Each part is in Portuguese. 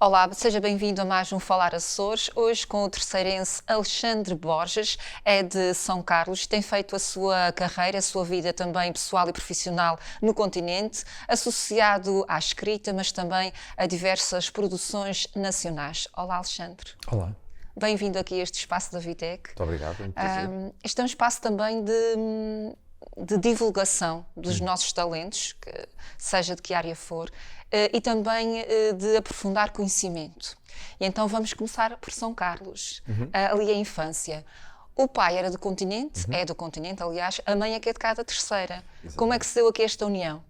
Olá, seja bem-vindo a mais um Falar Açores. Hoje com o terceirense Alexandre Borges, é de São Carlos, tem feito a sua carreira, a sua vida também pessoal e profissional no continente, associado à escrita, mas também a diversas produções nacionais. Olá, Alexandre. Olá. Bem-vindo aqui a este espaço da Vitec. Muito obrigado, é um prazer. Este é um espaço também de divulgação dos nossos talentos, seja de que área for, e também de aprofundar conhecimento. E então vamos começar por São Carlos, ali a infância. O pai era do continente, é do continente, aliás, a mãe é que é de cá da Terceira. Exatamente. Como é que se deu aqui esta união?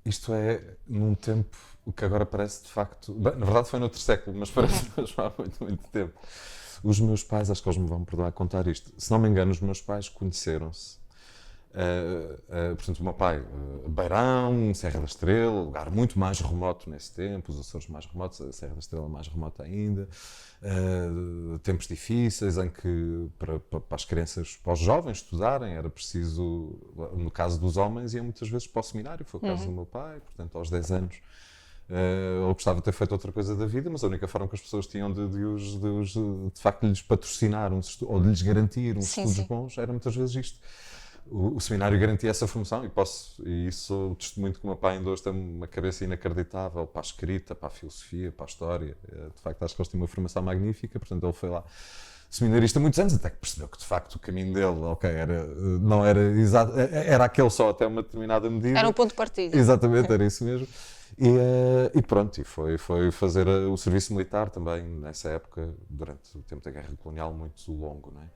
Isto é num tempo, o que agora parece de facto... Bem, na verdade foi no outro século, mas parece mesmo há muito tempo. Os meus pais, acho que eles me vão perdoar contar isto, se não me engano, os meus pais conheceram-se. Portanto, o meu pai, Beirão, Serra da Estrela, lugar muito mais remoto nesse tempo, os Açores mais remotos, a Serra da Estrela mais remota ainda, tempos difíceis em que para as crianças, para os jovens estudarem, era preciso, no caso dos homens, iam muitas vezes para o seminário, foi o caso do meu pai, portanto, aos 10 anos. Ele gostava de ter feito outra coisa da vida, mas a única forma que as pessoas tinham de facto lhes patrocinar ou de lhes garantir uns estudos bons era muitas vezes isto. O seminário garantia essa formação e isso sou testemunho de que o meu pai ainda hoje tem uma cabeça inacreditável para a escrita, para a filosofia, para a história. De facto, acho que eles têm uma formação magnífica, portanto ele foi lá seminarista há muitos anos, até que percebeu que de facto o caminho dele, não era exato, era aquele só até uma determinada medida. Era um ponto de partida. Exatamente, era isso mesmo. E pronto, e foi fazer o serviço militar também, nessa época, durante o tempo da Guerra Colonial, muito longo, não é?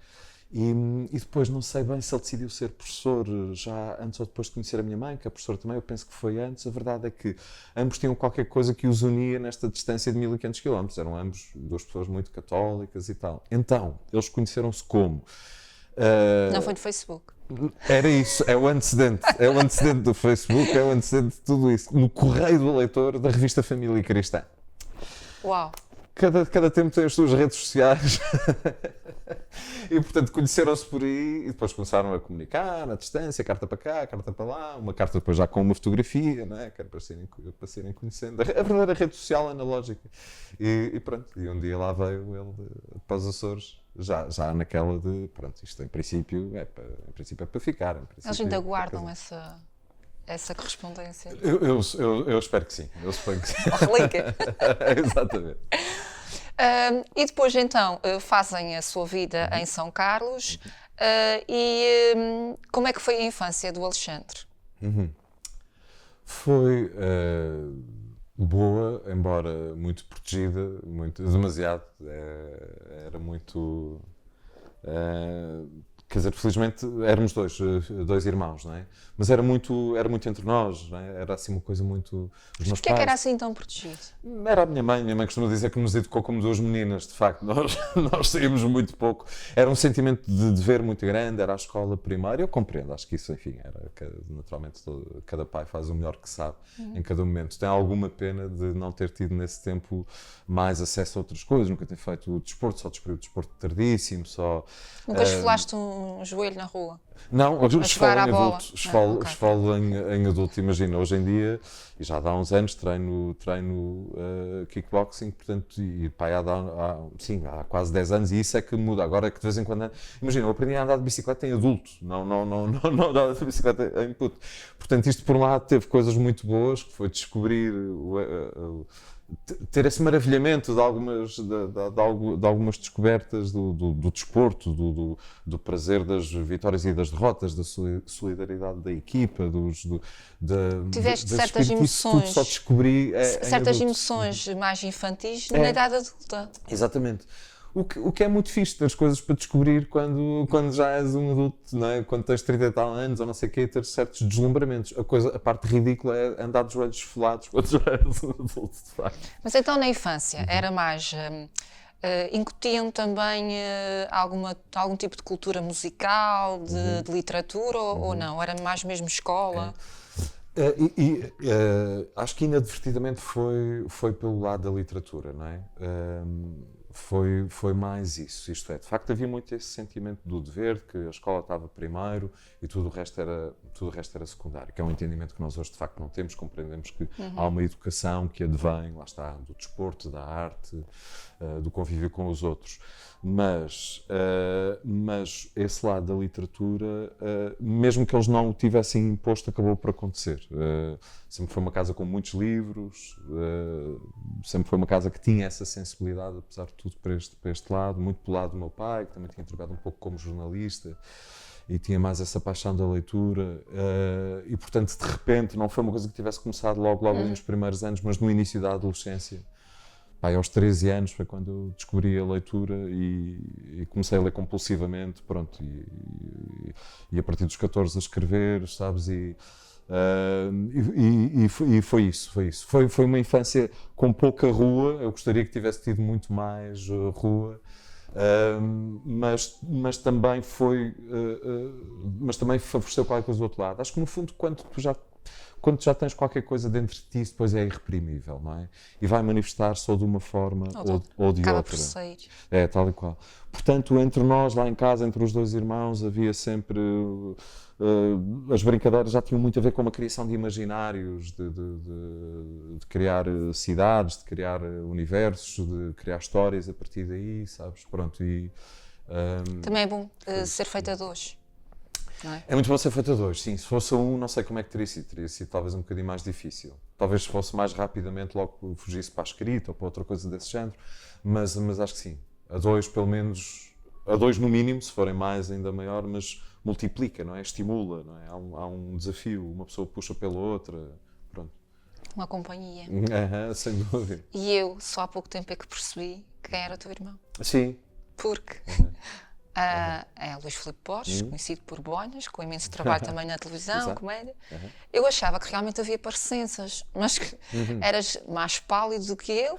E depois, não sei bem se ele decidiu ser professor já antes ou depois de conhecer a minha mãe, que é professora também, eu penso que foi antes. A verdade é que ambos tinham qualquer coisa que os unia nesta distância de 1500 km. Eram ambos duas pessoas muito católicas e tal. Então, eles conheceram-se como? Não foi no Facebook? Era isso, é o antecedente do Facebook, é o antecedente de tudo isso. No correio do leitor da revista Família Cristã. Uau! Cada tempo tem as suas redes sociais e, portanto, conheceram-se por aí e depois começaram a comunicar à distância, carta para cá, carta para lá, uma carta depois já com uma fotografia, não é? Que era para serem conhecendo. A verdadeira rede social analógica. E pronto, e um dia lá veio ele para os Açores, já naquela de, pronto, isto em princípio é para ficar. Eles ainda guardam essa correspondência? Eu espero que sim, eu suponho que sim. Relíquia. Exatamente. E depois então fazem a sua vida em São Carlos como é que foi a infância do Alexandre? Foi boa, embora muito protegida, demasiado, era muito... Quer dizer, felizmente éramos dois irmãos, não é? Mas era muito entre nós, não é? Era assim uma coisa muito... Os meus Porquê é que era assim tão protegido? Era a minha mãe costuma dizer que nos educou como duas meninas, de facto, nós saímos muito pouco. Era um sentimento de dever muito grande, era a escola primária, eu compreendo, acho que isso, enfim, naturalmente cada pai faz o melhor que sabe em cada momento. Tem alguma pena de não ter tido nesse tempo mais acesso a outras coisas, nunca ter feito o desporto, só descobri o desporto tardíssimo, só... Nunca esfolaste um joelho na rua? Não, esfolo Okay. em adulto, imagina, hoje em dia, e já há uns anos, treino kickboxing, portanto, há quase 10 anos, e isso é que muda, agora é que de vez em quando, imagina, eu aprendi a andar de bicicleta em adulto, não andar de bicicleta em puto, portanto, isto por um lado teve coisas muito boas, que foi descobrir ter esse maravilhamento de algumas descobertas do desporto, do prazer das vitórias e das derrotas, da solidariedade da equipa, Tiveste certas emoções, tudo só descobri certas emoções mais infantis na idade adulta. Exatamente. O que é muito fixe, ter as coisas para descobrir quando já és um adulto, não é? Quando tens 30 e tal anos ou não sei o quê, ter certos deslumbramentos. A parte ridícula é andar de joelhos esfolados quando já és um adulto, de facto. Mas então na infância era mais... incutiam também algum tipo de cultura musical, de literatura ou não? Era mais mesmo escola? Acho que inadvertidamente foi pelo lado da literatura, não é? foi mais isso. Isto é, de facto havia muito esse sentimento do dever, de que a escola estava primeiro e tudo o resto era secundário, que é um entendimento que nós hoje de facto não temos, compreendemos que há uma educação que advém, lá está, do desporto, da arte, do convívio com os outros. Mas esse lado da literatura, mesmo que eles não o tivessem imposto, acabou por acontecer. Sempre foi uma casa com muitos livros, sempre foi uma casa que tinha essa sensibilidade, apesar de tudo, para este lado, muito pelo lado do meu pai, que também tinha trabalhado um pouco como jornalista e tinha mais essa paixão da leitura, e portanto de repente não foi uma coisa que tivesse começado logo nos primeiros anos, mas no início da adolescência. Pai, aos 13 anos foi quando eu descobri a leitura e comecei a ler compulsivamente, pronto, e a partir dos 14 a escrever, sabes, e foi isso. Foi uma infância com pouca rua, eu gostaria que tivesse tido muito mais rua, mas também favoreceu qualquer coisa do outro lado. Acho que no fundo, quando tu já tens qualquer coisa dentro de ti, isso depois é irreprimível, não é? E vai manifestar-se ou de uma forma ou de acaba outra. Por sair. É, tal e qual. Portanto, entre nós, lá em casa, entre os dois irmãos, havia sempre... as brincadeiras já tinham muito a ver com uma criação de imaginários, de criar cidades, de criar universos, de criar histórias a partir daí, sabes? Pronto, também é bom ser feita a dois. É muito bom ser feita a dois, sim. Se fosse a um, não sei como é que teria sido talvez um bocadinho mais difícil. Talvez se fosse mais rapidamente, logo fugisse para a escrita ou para outra coisa desse género, mas acho que sim. A dois, pelo menos, a dois no mínimo, se forem mais ainda maior, mas multiplica, não é? Estimula, não é? Há um desafio, uma pessoa puxa pela outra, pronto. Uma companhia. Sem dúvida. E eu, só há pouco tempo é que percebi quem era o teu irmão. Sim. Porque... é Luís Filipe Borges, conhecido por Boinas, com imenso trabalho também na televisão, comédia. Eu achava que realmente havia parecenças, mas que eras mais pálido do que eu.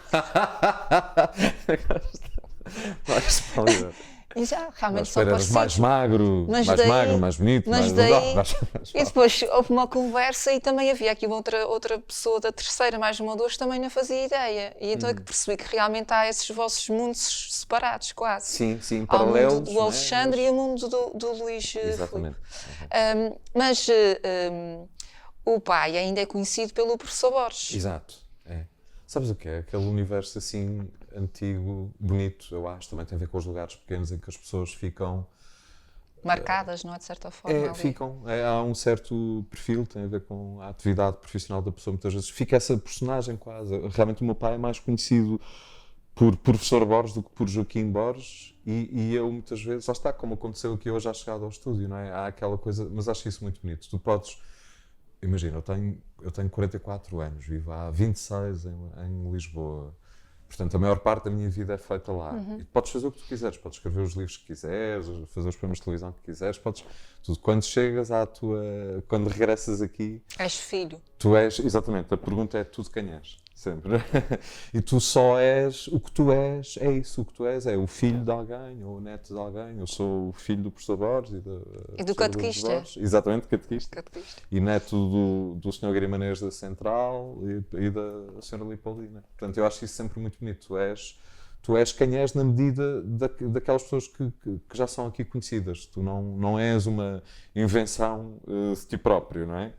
Mais pálido. E já, realmente são eras parecidos. mais magro, mais bonito. E depois houve uma conversa e também havia aqui outra pessoa da terceira, mais uma ou duas, também não fazia ideia. E então é que percebi que realmente há esses vossos mundos separados, quase. Sim, paralelos. Há o mundo do Alexandre e o mundo do Luís Exatamente. Mas o pai ainda é conhecido pelo professor Borges. Exato. É. Sabes o que é? Aquele universo assim antigo, bonito, eu acho, também tem a ver com os lugares pequenos em que as pessoas ficam marcadas, não é? De certa forma. Há um certo perfil, tem a ver com a atividade profissional da pessoa, muitas vezes fica essa personagem quase. Realmente o meu pai é mais conhecido por professor Borges do que por Joaquim Borges e eu muitas vezes, lá está, como aconteceu aqui hoje à chegada ao estúdio, não é? Há aquela coisa, mas acho isso muito bonito. Tu podes, imagina, eu tenho 44 anos, vivo há 26 em Lisboa. Portanto, a maior parte da minha vida é feita lá. E podes fazer o que tu quiseres, podes escrever os livros que quiseres, fazer os programas de televisão que quiseres, tudo. Quando chegas quando regressas aqui... És filho. Tu és, exatamente, a pergunta é tu de quem és, sempre. E tu só és o que tu és, é isso, o que tu és, é o filho de alguém, ou o neto de alguém. Eu sou o filho do professor Borges e do catequista. Exatamente, catequista. E neto do Sr. Guimarães da Central e da Sra. Lipaulina. Portanto, eu acho isso sempre muito bonito. Tu és quem és na medida daquelas pessoas que já são aqui conhecidas. Tu não és uma invenção de ti próprio, não é?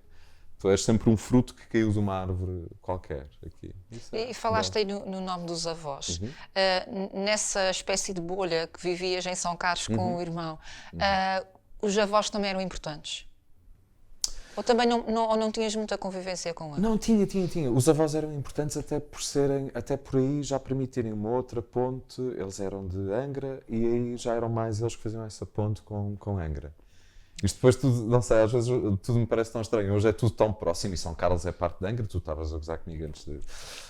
Tu és sempre um fruto que caiu de uma árvore qualquer aqui. E falaste aí no nome dos avós. Nessa espécie de bolha que vivias em São Carlos com o irmão, os avós também eram importantes? Ou também não tinhas muita convivência com eles? Não, tinha. Os avós eram importantes até por aí já permitirem uma outra ponte. Eles eram de Angra e aí já eram mais eles que faziam essa ponte com Angra. Isto depois tudo, não sei, às vezes tudo me parece tão estranho. Hoje é tudo tão próximo e São Carlos é parte de Angra. Tu estavas a gozar comigo antes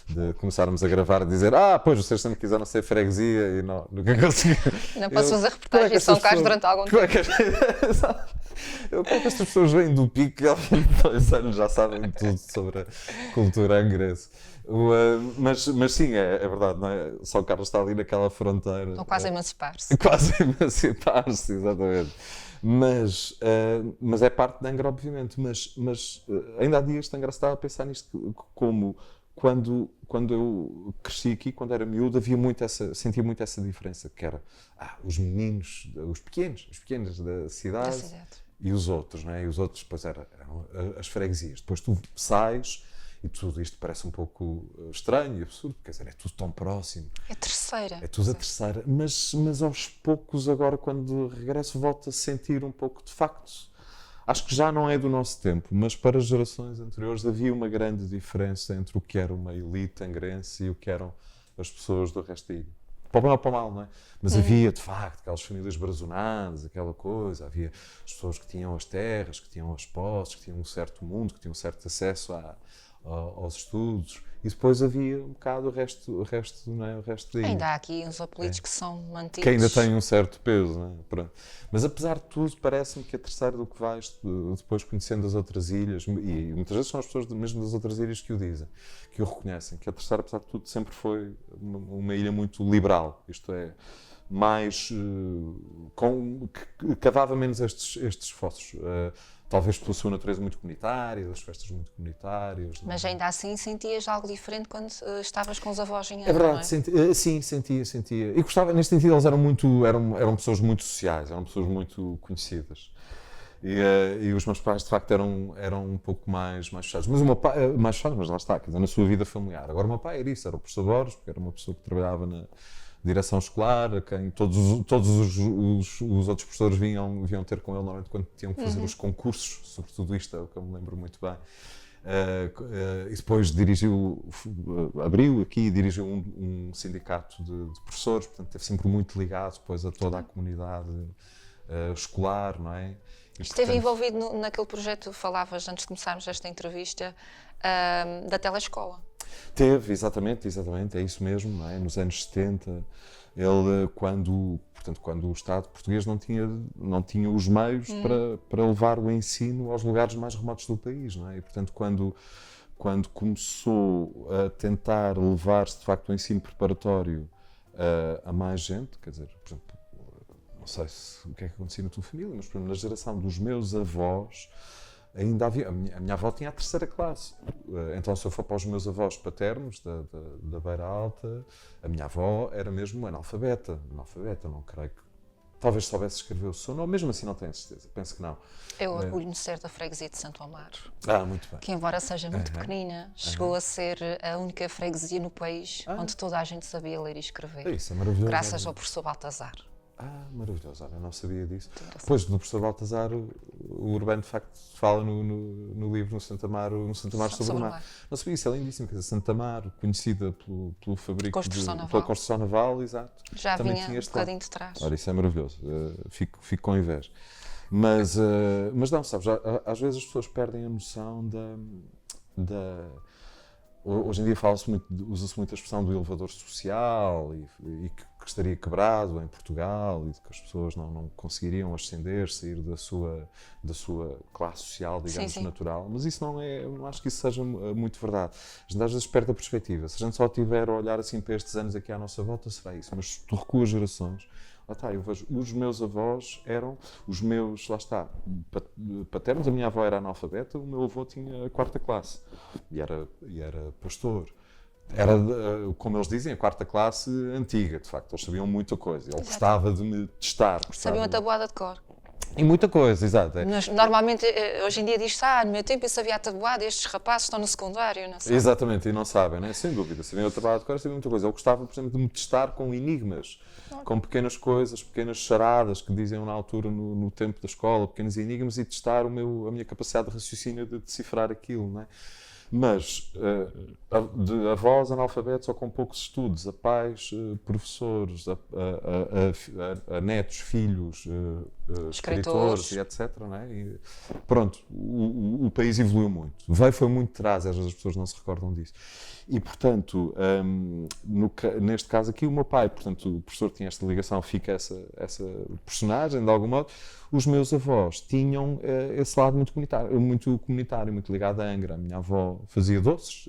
de começarmos a gravar, a dizer pois vocês sempre quiseram ser freguesia e nunca conseguiram. Não posso fazer reportagem em São Carlos durante algum tempo. Como é que estas pessoas vêm do Pico e ao fim de 2 anos já sabem tudo sobre a cultura angrense? Mas sim, é verdade, não é? São Carlos está ali naquela fronteira. Estão quase a emancipar-se. Quase a emancipar-se, exatamente. Mas é parte de Angra, obviamente. Mas ainda há dias estava a pensar nisto, como quando eu cresci aqui, quando era miúdo, sentia muito essa diferença, que era os meninos, os pequenos da cidade e os outros, não é? E os outros depois eram as freguesias. Depois tu sais e tudo isto parece um pouco estranho e absurdo, quer dizer, é tudo tão próximo. É terceira. É tudo a terceira, mas aos poucos agora, quando regresso, volto a sentir um pouco, de facto, acho que já não é do nosso tempo, mas para gerações anteriores havia uma grande diferença entre o que era uma elite angrense e o que eram as pessoas do resto da ilha. Para o bem ou para o mal, não é? Mas havia, de facto, aquelas famílias brazonadas, aquela coisa, havia as pessoas que tinham as terras, que tinham as posses, que tinham um certo mundo, que tinham um certo acesso aos estudos, e depois havia um bocado o resto, não é? O resto da ilha. Ainda há aqui uns apelidos que são mantidos. Que ainda têm um certo peso, não é? Pronto. Mas apesar de tudo, parece-me que a terceira do que vais, depois conhecendo as outras ilhas, e muitas vezes são as pessoas mesmo das outras ilhas que o dizem, que o reconhecem, que a terceira, apesar de tudo, sempre foi uma ilha muito liberal, isto é, mais, que cavava menos estes esforços. Talvez pela sua natureza muito comunitária, das festas muito comunitárias. Mas ainda assim sentias algo diferente quando estavas com os avós em Angra, É verdade, não é? sim, sentia. E gostava, neste sentido, eles eram pessoas muito sociais, eram pessoas muito conhecidas. E os meus pais, de facto, eram um pouco mais fechados. Mas o meu pai, mais fechados, mas lá está, quer dizer, na sua vida familiar. Agora o meu pai era isso, era o professor Borges, porque era uma pessoa que trabalhava na direção escolar, a quem todos os outros professores vinham ter com ele normalmente quando tinham que fazer os concursos, sobretudo isto é o que eu me lembro muito bem. E depois abriu aqui e dirigiu um sindicato de professores, portanto esteve sempre muito ligado depois a toda a comunidade escolar, não é? Esteve envolvido naquele projeto, falavas antes de começarmos esta entrevista, da telescola. Teve, exatamente, é isso mesmo, não é? Nos anos 70, ele, quando o Estado português não tinha os meios para levar o ensino aos lugares mais remotos do país, não é? E, portanto, quando começou a tentar levar-se, de facto, o ensino preparatório a mais gente, quer dizer, por exemplo, não sei o que é que acontecia na tua família, mas, por exemplo, na geração dos meus avós, ainda havia. A minha avó tinha a terceira classe. Então, se eu for para os meus avós paternos, da Beira Alta, a minha avó era mesmo analfabeta, não creio que. Talvez soubesse escrever o seu nome, mesmo assim não tenho certeza, penso que não. Eu orgulho-me de ser da freguesia de Santo Amaro. Muito bem. Que, embora seja muito pequenina, chegou a ser a única freguesia no país onde toda a gente sabia ler e escrever. Isso é maravilhoso. Graças ao professor Baltazar. Maravilhoso, eu não sabia disso. Depois do professor Baltazar, o Urbano de facto fala no livro no Santo Amaro sobre o mar. Não sabia, isso é lindíssimo, quer dizer, Santo Amaro, conhecida pelo fabrico pela construção naval, exato. Já também vinha um bocadinho de trás. Ora, isso é maravilhoso, fico com inveja. Mas não, sabes, às vezes as pessoas perdem a noção hoje em dia usa-se muito a expressão do elevador social e que estaria quebrado em Portugal e que as pessoas não conseguiriam ascender, sair da sua classe social, digamos, sim. Natural. Mas isso não acho que isso seja muito verdade. A gente às vezes perde a perspectiva. Se a gente só tiver a olhar assim para estes anos aqui à nossa volta, será isso. Mas se tu recuas gerações, lá está, eu vejo, os meus avós eram os meus, lá está, paternos, a minha avó era analfabeta, o meu avô tinha a quarta classe e era pastor. Era, como eles dizem, a quarta classe antiga, de facto, eles sabiam muita coisa. Ele gostava de me testar. Sabiam a tabuada de cor. E muita coisa, exato. Normalmente, hoje em dia diz-se, no meu tempo eu sabia a tabuada, estes rapazes estão no secundário, não sabem. Exatamente, e não sabem, né? Sem dúvida, sabiam a tabuada de cor, sabiam muita coisa. Ele gostava, por exemplo, de me testar com enigmas, com pequenas coisas, pequenas charadas que diziam na altura, no tempo da escola, pequenos enigmas, e testar a minha capacidade de raciocínio de decifrar aquilo, não é? Mas de avós analfabetos ou com poucos estudos, a pais, professores, a netos, filhos, escritores e etc. Não é? E, pronto, o país evoluiu muito. Foi muito atrás, às vezes as pessoas não se recordam disso. E, portanto, neste caso aqui, o meu pai, portanto, o professor tinha esta ligação, fica essa personagem, de algum modo. Os meus avós tinham esse lado muito comunitário, muito ligado à Angra. A minha avó fazia doces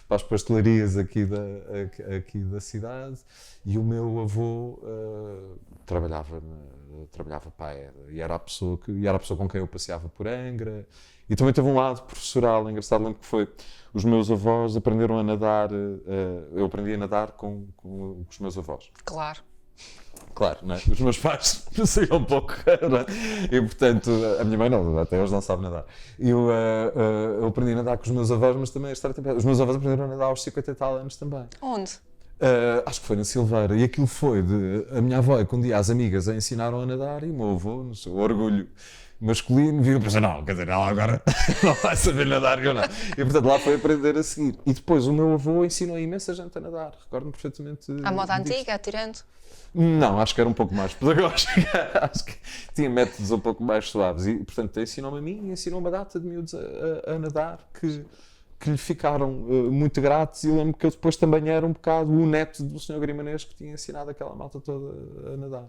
para as pastelarias aqui da cidade e o meu avô trabalhava para e era a pessoa com quem eu passeava por Angra E também teve um lado professoral engraçado. Lembro que foi, os meus avós aprenderam a nadar, eu aprendi a nadar com os meus avós. Claro. Claro, não é? Os meus pais saíam um pouco, não é? E portanto, a minha mãe não, até hoje não sabe nadar. Eu aprendi a nadar com os meus avós, mas também a história tem... Os meus avós aprenderam a nadar aos 50 e tal anos também. Onde? Acho que foi na Silveira, e aquilo foi de a minha avó, que um dia as amigas a ensinaram a nadar, e o meu avô, no seu orgulho masculino, viu e pensou, não, quer dizer, ela agora não vai saber nadar, eu não. E portanto lá foi aprender a seguir. E depois o meu avô ensinou a imensa gente a nadar, recordo-me perfeitamente. À moda disso. antiga, atirando? Não, acho que era um pouco mais pedagógico, acho que tinha métodos um pouco mais suaves, e portanto ensinou-me a mim e ensinou-me a data de miúdos a nadar, que lhe ficaram muito gratos, e eu lembro que eu depois também era um bocado o neto do Sr. Grimanês que tinha ensinado aquela malta toda a nadar.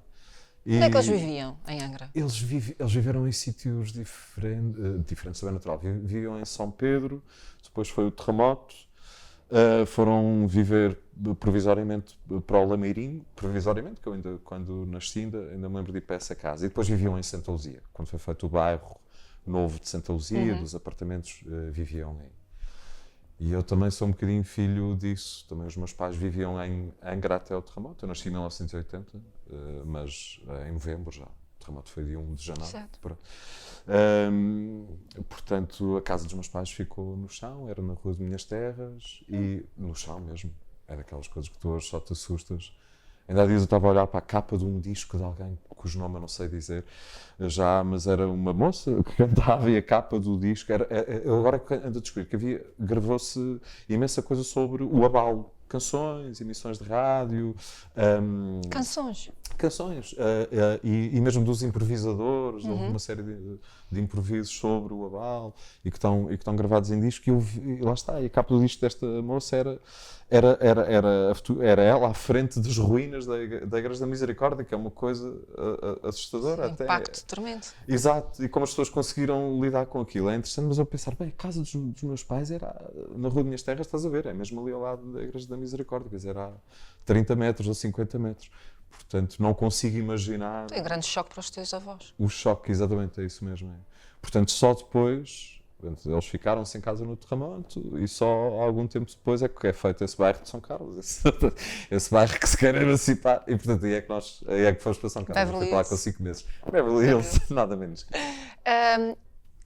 Onde é que eles viviam, em Angra? Eles viveram em sítios diferentes, também natural. Viviam em São Pedro, depois foi o terremoto, foram viver provisoriamente para o Lameirinho, provisoriamente, que eu ainda, quando nasci, ainda me lembro de ir para essa casa. E depois viviam em Santa Luzia, quando foi feito o bairro novo de Santa Luzia, dos apartamentos, viviam aí. E eu também sou um bocadinho filho disso. Também os meus pais viviam em Angra até o terremoto. Eu nasci em 1980, mas em novembro já. O terremoto foi dia 1 de janeiro. Certo. Portanto, a casa dos meus pais ficou no chão, era na Rua de Minhas Terras, e no chão mesmo. É daquelas coisas que tu hoje só te assustas. Ainda há dias eu estava a olhar para a capa de um disco de alguém cujo nome eu não sei dizer já, mas era uma moça que cantava, e a capa do disco eu agora ando a descobrir que gravou-se imensa coisa sobre o abalo, canções, emissões de rádio, Canções. E mesmo dos improvisadores, houve uma série de improvisos sobre o abalo e que estão gravados em disco, e lá está, e a capa do disco desta moça era ela à frente das ruínas da Igreja da Misericórdia, que é uma coisa assustadora. Sim, até. impacto tremendo. Exato, e como as pessoas conseguiram lidar com aquilo. É interessante, mas eu pensar, bem, a casa dos meus pais era na Rua de Minhas Terras, estás a ver, é mesmo ali ao lado da Igreja da Misericórdia, quer dizer, há 30 metros ou 50 metros. Portanto, não consigo imaginar... Tem um grande choque para os teus avós. O choque, exatamente, é isso mesmo. É. Portanto, só depois... Eles ficaram sem casa no terremoto, e só algum tempo depois é que é feito esse bairro de São Carlos, esse bairro que se quer emancipar, e portanto aí é que fomos para São Carlos, fui para lá com 5 meses. Beverly Hills, nada menos.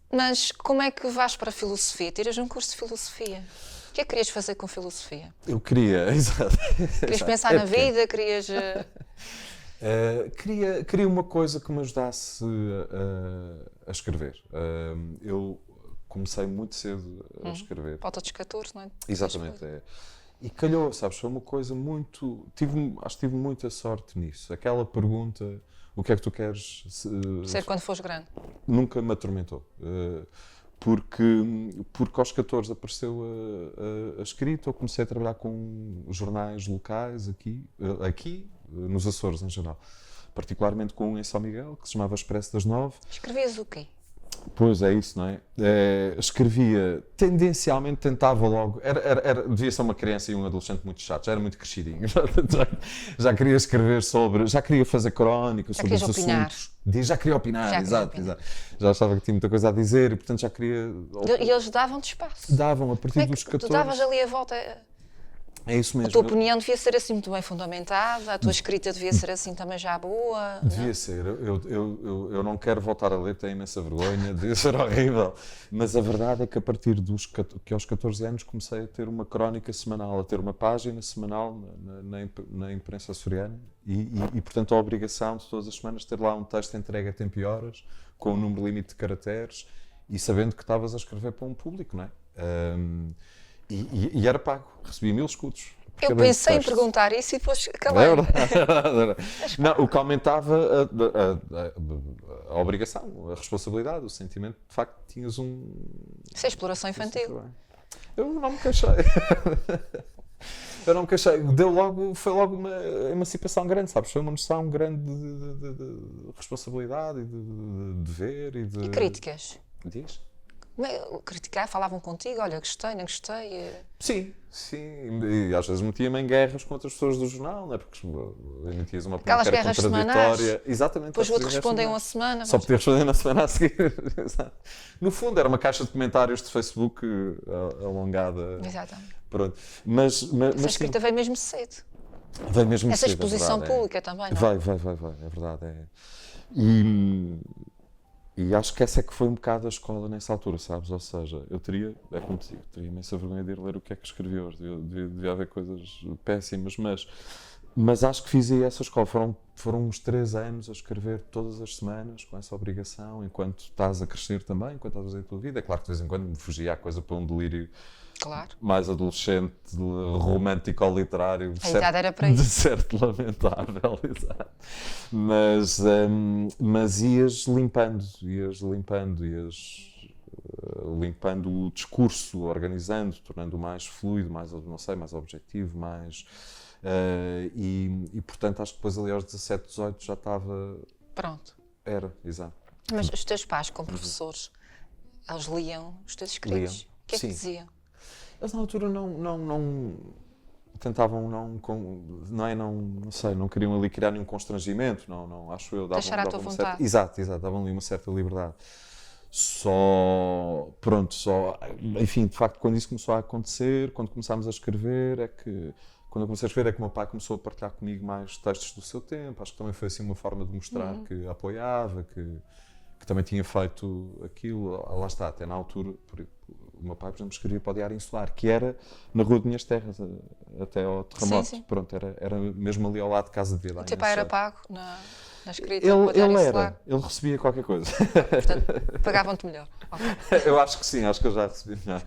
Mas como é que vais para a filosofia? Tiras um curso de filosofia. O que é que querias fazer com filosofia? Eu queria, exato. Querias pensar na vida, querias... Queria uma coisa que me ajudasse a escrever. Eu comecei muito cedo a escrever. Falta dos 14, não é? Exatamente. E calhou, sabes, foi uma coisa muito... Acho que tive muita sorte nisso. Aquela pergunta, o que é que tu queres... Ser quando fores grande. Nunca me atormentou. Porque aos 14 apareceu a escrita, eu comecei a trabalhar com jornais locais aqui nos Açores em geral. Particularmente com um em São Miguel, que se chamava Expresso das 9. Escrevias o quê? Pois é isso, não é? Escrevia, tendencialmente tentava logo, devia ser uma criança e um adolescente muito chato, já era muito crescidinho, já queria escrever já queria fazer crónicas sobre os assuntos. Já queria opinar, exato. Já achava que tinha muita coisa a dizer e portanto já queria... E eles davam-te espaço? Davam, a partir dos 14... Tu davas ali a volta... É isso mesmo. A tua opinião devia ser assim muito bem fundamentada, a tua escrita devia ser assim também já boa. Devia ser. Eu não quero voltar a ler, tenho imensa vergonha, devia ser horrível. Mas a verdade é que a partir que aos 14 anos comecei a ter uma crónica semanal, a ter uma página semanal na imprensa açoriana e portanto a obrigação de todas as semanas ter lá um texto entregue a tempo e horas, com um número limite de caracteres e sabendo que estavas a escrever para um público, não é? E era pago, recebi 1000 escudos. Eu pensei em perguntar isso e depois acabei. É verdade. Não, o que aumentava a obrigação, a responsabilidade, o sentimento, de facto, tinhas um... Isso é exploração infantil. Eu não me queixei. Foi logo uma emancipação grande, sabes? Foi uma noção grande de responsabilidade e de dever e de... E críticas? Diz? Criticar, falavam contigo, olha, gostei, não gostei. Sim, sim. E às vezes metia-me em guerras com outras pessoas do jornal, não é? Porque emitias uma opinião Aquelas que era guerras contraditória. semanais. Exatamente. Depois vou-te responder uma uma semana. Só podia responder na semana a seguir. Exato. No fundo, era uma caixa de comentários de Facebook alongada. Exatamente. Pronto. Essa escrita veio mesmo cedo. Vai mesmo Essa cedo, exposição é verdade, pública também, não vai, é? é verdade. É. E acho que essa é que foi um bocado a escola nessa altura, sabes? Ou seja, eu teria, é como te digo, teria imensa vergonha de ir ler o que é que escrevi hoje. Devia haver coisas péssimas, mas acho que fiz aí essa escola. Foram uns 3 anos a escrever todas as semanas, com essa obrigação, enquanto estás a crescer também, enquanto estás a fazer a tua vida. É claro que de vez em quando me fugia a coisa para um delírio Claro. mais adolescente, romântico ou literário. A idade era para isso. De certo lamentável, exato. Mas ias limpando o discurso, organizando, tornando mais fluido, mais, não sei, mais objetivo, mais... e portanto acho que depois ali aos 17, 18 já estava... Pronto. Era, exato. Mas os teus pais, como professores, eles liam os teus escritos? Liam. O que é que Sim. diziam? Eles na altura não tentavam não sei, não queriam ali criar nenhum constrangimento, não acho eu, Deixar à tua uma vontade. Exato, davam ali uma certa liberdade. Enfim, de facto, quando isso começou a acontecer, quando começámos a escrever, quando eu comecei a escrever é que o meu pai começou a partilhar comigo mais textos do seu tempo, acho que também foi assim uma forma de mostrar que apoiava, que também tinha feito aquilo, lá está, até na altura, o meu pai, por exemplo, escrevia para o Diário Insular, que era na Rua de Minhas Terras, até ao terremoto. Sim. Pronto, era mesmo ali ao lado de casa de vida. O teu pai era pago na escrita? Ele recebia qualquer coisa. Portanto, pagavam-te melhor. Okay. Eu acho que sim, acho que eu já recebi melhor.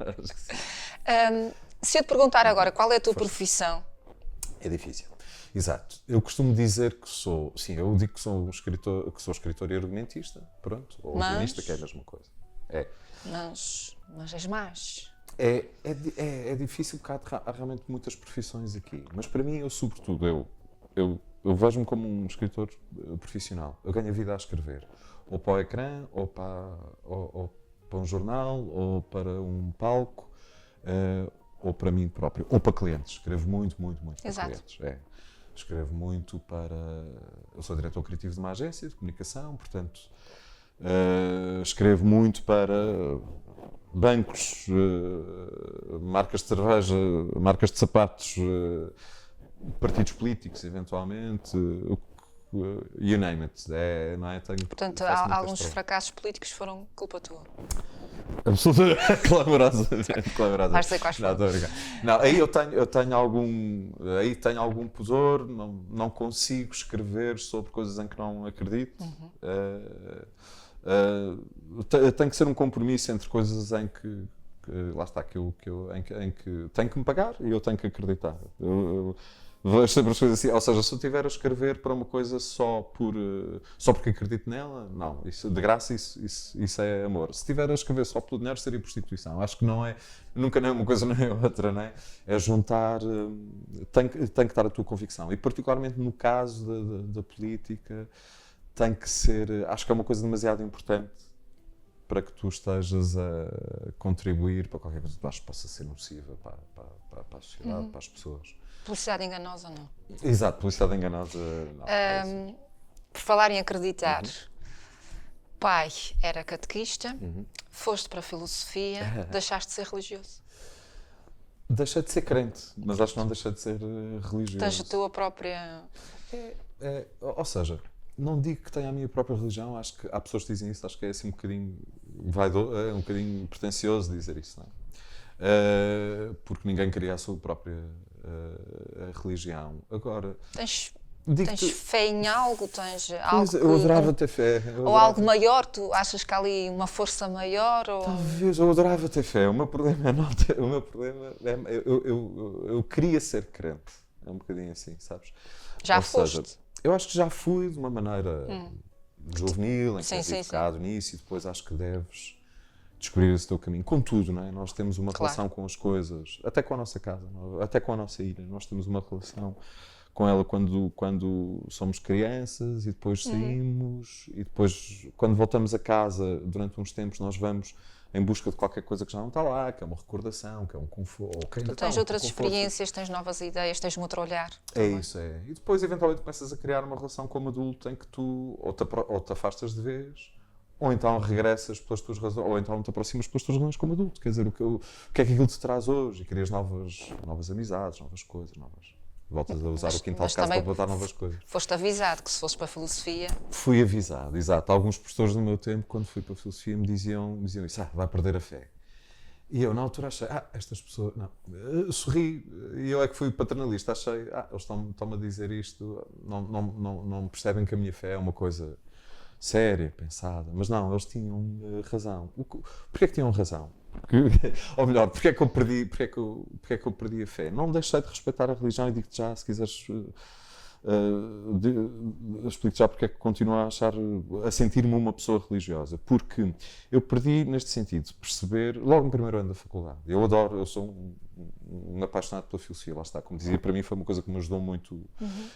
Se eu te perguntar agora qual é a tua profissão? É difícil. Exato. Eu costumo dizer que eu digo que sou escritor e argumentista, pronto, ou guionista, que é a mesma coisa. Mas és mais. É difícil porque há realmente muitas profissões aqui, mas para mim, eu vejo-me como um escritor profissional. Eu ganho a vida a escrever, ou para o ecrã, ou para um jornal, ou para um palco, ou para mim próprio, ou para clientes. Escrevo muito para clientes. Escrevo muito para... Eu sou diretor criativo de uma agência de comunicação, portanto, escrevo muito para bancos, marcas de cerveja, marcas de sapatos, partidos políticos, eventualmente, you name it. Não é? Portanto, alguns fracassos políticos foram culpa tua. Absolutamente, clamorosamente. Vais dizer quais foram. Não, aí eu tenho algum pudor, não consigo escrever sobre coisas em que não acredito. Tem que ser um compromisso entre coisas em que lá está, em que tenho que me pagar e eu tenho que acreditar. Eu vejo sempre as coisas assim, ou seja, se eu estiver a escrever para uma coisa só porque acredito nela, não, isso de graça, isso é amor. Se estiver a escrever só pelo dinheiro, seria prostituição. Acho que nunca nem uma coisa nem outra, não é? É juntar, tem que estar a tua convicção. E particularmente no caso da política, tem que ser, acho que é uma coisa demasiado importante para que tu estejas a contribuir para qualquer coisa que tu achas que possa ser nociva para a sociedade, para as pessoas. Publicidade enganosa, não? Exato, publicidade enganosa, não. Por falar em acreditar, pai era catequista, foste para a filosofia, deixaste de ser religioso. Deixei de ser crente, mas acho que não deixei de ser religioso. Tens a tua própria... Ou seja, não digo que tenha a minha própria religião, acho que há pessoas que dizem isso, acho que é assim um bocadinho vaidoso, um bocadinho pretencioso dizer isso, não é? Porque ninguém cria a sua própria religião. Agora... Tens fé em algo? Tens algo eu adorava ter fé. Ou algo maior? Tu achas que há ali uma força maior? Ou... Talvez, eu adorava ter fé. O meu problema é não ter... O meu problema é... Eu queria ser crente. É um bocadinho assim, sabes? Já foste? Seja, eu acho que já fui de uma maneira juvenil, em que és educado nisso, e depois acho que deves descobrir esse teu caminho. Contudo, não é? Nós temos uma relação com as coisas, até com a nossa casa, até com a nossa ilha. Nós temos uma relação com ela quando somos crianças e depois saímos, e depois, quando voltamos a casa, durante uns tempos, nós vamos em busca de qualquer coisa que já não está lá, que é uma recordação, que é um conforto. Tu tens outras experiências, tens novas ideias, tens um outro olhar. É isso, é. E depois, eventualmente, começas a criar uma relação como adulto em que tu ou te afastas de vez, ou então regressas pelas tuas razões, ou então te aproximas pelas tuas razões como adulto. Quer dizer, o que é que aquilo te traz hoje? E crias novas amizades, novas coisas, voltas a usar o quintal de casa para botar novas coisas. Foste avisado que se fosses para a filosofia... Fui avisado, exato. Alguns professores do meu tempo, quando fui para a filosofia, me diziam isso, vai perder a fé. E eu, na altura, achei, estas pessoas... Não, sorri, e eu é que fui paternalista, achei, eles estão-me a dizer isto, não percebem que a minha fé é uma coisa séria, pensada. Mas não, eles tinham razão. Porquê é que tinham razão? Ou melhor, porquê é que eu perdi a fé? Não deixei de respeitar a religião e digo-te já, se quiseres, explico-te já porque é que continuo a sentir-me uma pessoa religiosa. Porque eu perdi, neste sentido, perceber, logo no primeiro ano da faculdade. Eu sou um apaixonado pela filosofia, lá está. Como dizia, para mim foi uma coisa que me ajudou muito,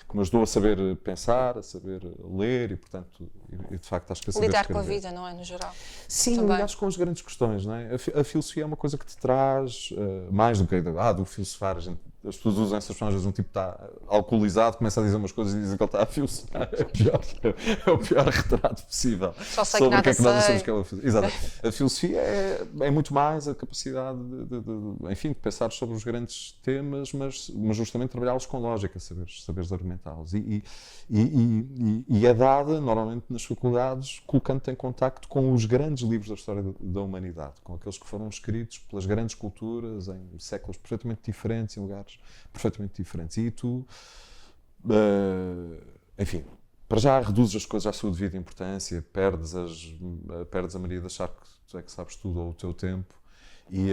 que me ajudou a saber pensar, a saber ler e, portanto, de facto, acho que a saber lidar escrever. com a vida, não é, no geral? Sim, Também. lidares com as grandes questões, não é? A filosofia é uma coisa que te traz mais do que do filosofar. As pessoas usam essas palavras, às vezes um tipo está alcoolizado, começa a dizer umas coisas e diz que ele está a filosofar. É o pior retrato possível. Só sei sobre que nada o que nós sei. achamos que é a filosofia. Exato. A filosofia é muito mais a capacidade de pensar sobre os grandes temas, mas justamente trabalhá-los com lógica, saberes argumentá-los. E é dada, normalmente, nas faculdades, colocando-te em contacto com os grandes livros da história da humanidade, com aqueles que foram escritos pelas grandes culturas em séculos perfeitamente diferentes, em lugares perfeitamente diferentes. E tu, enfim, para já reduzes as coisas à sua devida importância, perdes a mania de achar que tu é que sabes tudo ou o teu tempo e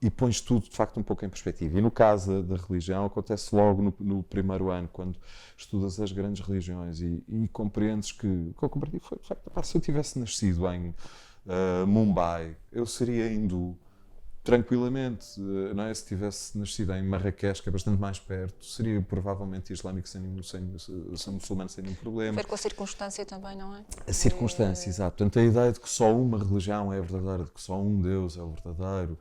pões tudo, de facto, um pouco em perspectiva. E no caso da religião, acontece logo no primeiro ano, quando estudas as grandes religiões e compreendes que o que eu compreendi foi, de facto, se eu tivesse nascido em Mumbai, eu seria hindu. Tranquilamente, não é? Se tivesse nascido em Marrakech, que é bastante mais perto, seria provavelmente islâmico sem muçulmano sem nenhum problema. Ver com a circunstância também, não é? A circunstância, exato. Portanto, a ideia de que só uma religião é verdadeira, de que só um Deus é o verdadeiro,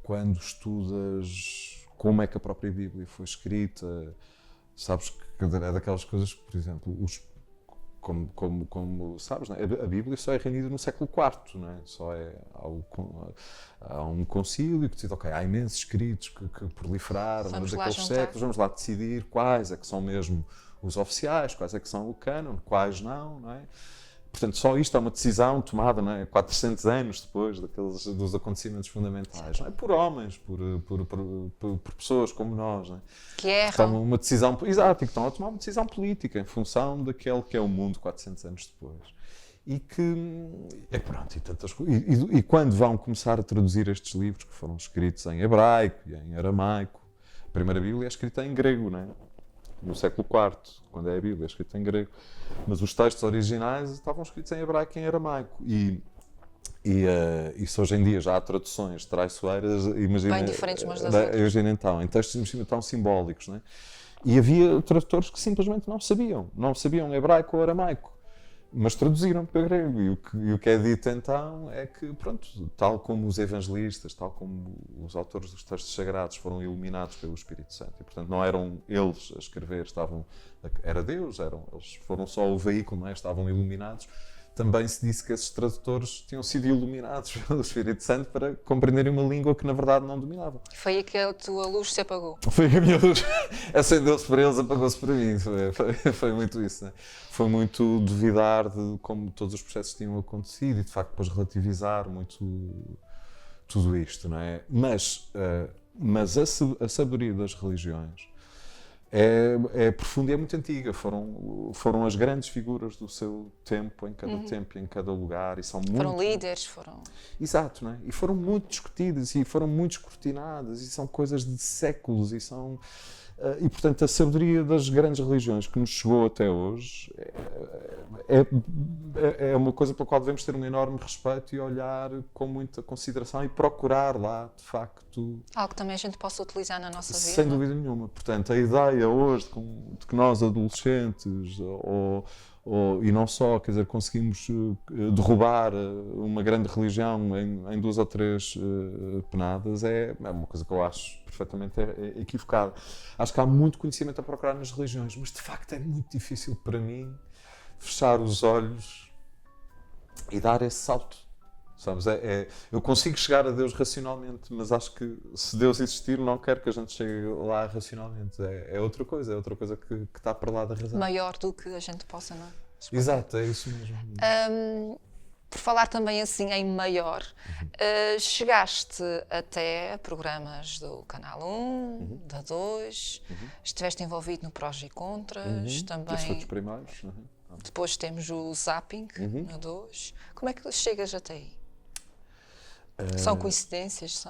quando estudas como é que a própria Bíblia foi escrita, sabes que é daquelas coisas que, por exemplo, como sabes, não é? A Bíblia só é reunida no século IV, não é? Há um concílio que decide, há imensos escritos que proliferaram naqueles séculos, vamos lá decidir quais é que são mesmo os oficiais, quais é que são o cânon, quais não é? Portanto, só isto é uma decisão tomada, não é? 400 anos depois dos acontecimentos fundamentais, não é? Por homens, por pessoas como nós, não é? Que erram. Tomam uma decisão, exato, que estão a tomar uma decisão política em função daquele que é o mundo 400 anos depois. E que, pronto, e quando vão começar a traduzir estes livros que foram escritos em hebraico e em aramaico, a primeira Bíblia é escrita em grego, não é? No século IV, quando é a Bíblia, é escrita em grego. Mas os textos originais estavam escritos em hebraico e em aramaico. E se hoje em dia já há traduções traiçoeiras, imagina... Bem diferentes umas das outras. Imagina então, em textos tão simbólicos, não é? E havia tradutores que simplesmente não sabiam hebraico ou aramaico, mas traduziram para grego. E o que é dito então é que, pronto, tal como os evangelistas, tal como os autores dos textos sagrados foram iluminados pelo Espírito Santo, e portanto não eram eles a escrever, era Deus, eles foram só o veículo, não é? Estavam iluminados. Também se disse que esses tradutores tinham sido iluminados pelo Espírito Santo para compreenderem uma língua que na verdade não dominavam. Foi aí que a tua luz se apagou. Foi a minha luz. Acendeu-se para eles, apagou-se para mim. Foi muito isso, né? Foi muito duvidar de como todos os processos tinham acontecido e de facto depois relativizar muito tudo isto, não é? Mas a sabedoria das religiões é profunda e é muito antiga. Foram as grandes figuras do seu tempo, em cada tempo e em cada lugar. E foram líderes, Exato, não é? E foram muito discutidas e foram muito escrutinadas e são coisas de séculos e portanto a sabedoria das grandes religiões que nos chegou até hoje é uma coisa pela qual devemos ter um enorme respeito e olhar com muita consideração e procurar lá, de facto... Algo que também a gente possa utilizar na nossa vida. Sem dúvida nenhuma. Portanto, a ideia hoje de que nós adolescentes e não só, quer dizer, conseguimos derrubar uma grande religião em 2 ou 3 penadas, é uma coisa que eu acho perfeitamente equivocada. Acho que há muito conhecimento a procurar nas religiões, mas de facto é muito difícil para mim fechar os olhos e dar esse salto. Sabes? Eu consigo chegar a Deus racionalmente, mas acho que se Deus existir, não quero que a gente chegue lá racionalmente. É outra coisa que está para lá da razão. Maior do que a gente possa, não é? Exato, é isso mesmo. Por falar também assim em maior, chegaste até a programas do Canal 1, da 2, estiveste envolvido no Prós e Contras, Esse foi também. dos primeiros. Depois temos o Zapping, no 2. Como é que chegas até aí? São coincidências?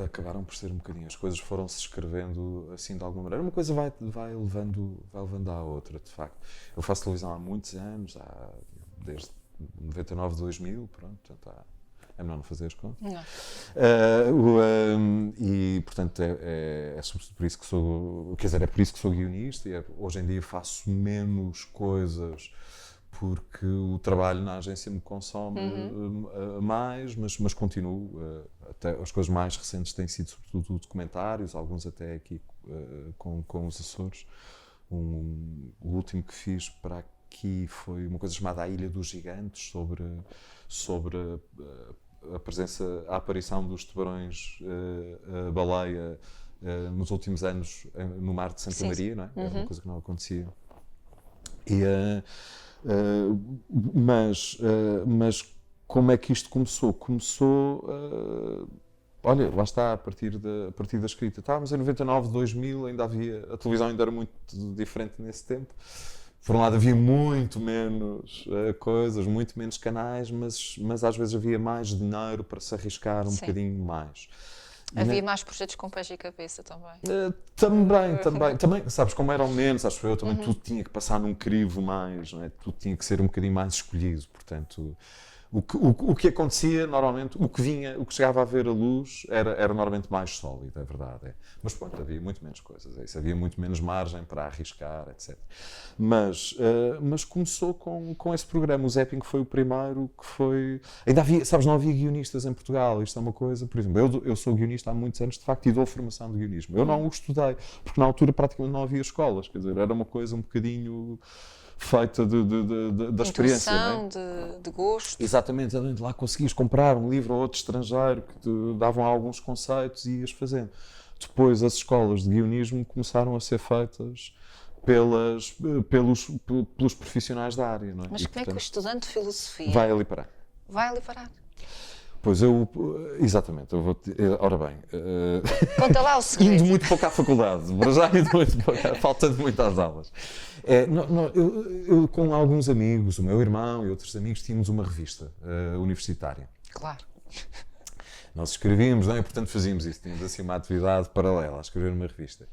Acabaram por ser um bocadinho. As coisas foram-se escrevendo assim de alguma maneira. Uma coisa vai levando à outra, de facto. Eu faço televisão há muitos anos, desde 99, 2000, pronto, portanto, é melhor não fazer as contas. Não. E, portanto, é sobretudo por isso que sou, quer dizer, é por isso que sou guionista e hoje em dia faço menos coisas porque o trabalho na agência me consome mais, mas continuo. Até as coisas mais recentes têm sido sobretudo documentários, alguns até aqui com os Açores. O último que fiz para aqui foi uma coisa chamada A Ilha dos Gigantes, sobre a presença, a aparição dos tubarões baleia nos últimos anos no mar de Santa Maria, não é? Era uma coisa que não acontecia. Mas como é que isto começou? Olha, lá está, a partir da escrita. Estávamos em 99, 2000, a televisão ainda era muito diferente nesse tempo. Por um lado havia muito menos coisas, muito menos canais, mas às vezes havia mais dinheiro para se arriscar um bocadinho mais. Havia mais projetos com pés e cabeça também. Também, sabes, como eram menos, acho eu, também tudo tinha que passar num crivo mais, não é? Tudo tinha que ser um bocadinho mais escolhido, portanto, o que acontecia, normalmente, o que chegava a ver a luz era normalmente mais sólido, é verdade. Mas pronto, havia muito menos coisas, isso, havia muito menos margem para arriscar, etc. Mas começou com esse programa, o Zapping foi o primeiro que foi... Ainda havia, sabes, não havia guionistas em Portugal, isto é uma coisa, por exemplo, eu sou guionista há muitos anos, de facto, e dou formação de guionismo. Eu não o estudei, porque na altura praticamente não havia escolas, quer dizer, era uma coisa um bocadinho... feita da experiência, não é? de gosto. Exatamente, lá conseguias comprar um livro ou outro estrangeiro que te davam alguns conceitos e ias fazendo. Depois as escolas de guionismo começaram a ser feitas pelos profissionais da área, não é? Mas como é que o estudante de filosofia vai ali parar? Pois exatamente, ora bem, conta lá o segredo. indo muito pouco à faculdade, mas já indo muito pouco, faltando muito às aulas. Eu com alguns amigos, o meu irmão e outros amigos, tínhamos uma revista universitária. Claro. Nós escrevíamos, não é? Portanto fazíamos isso, tínhamos assim uma atividade paralela a escrever uma revista.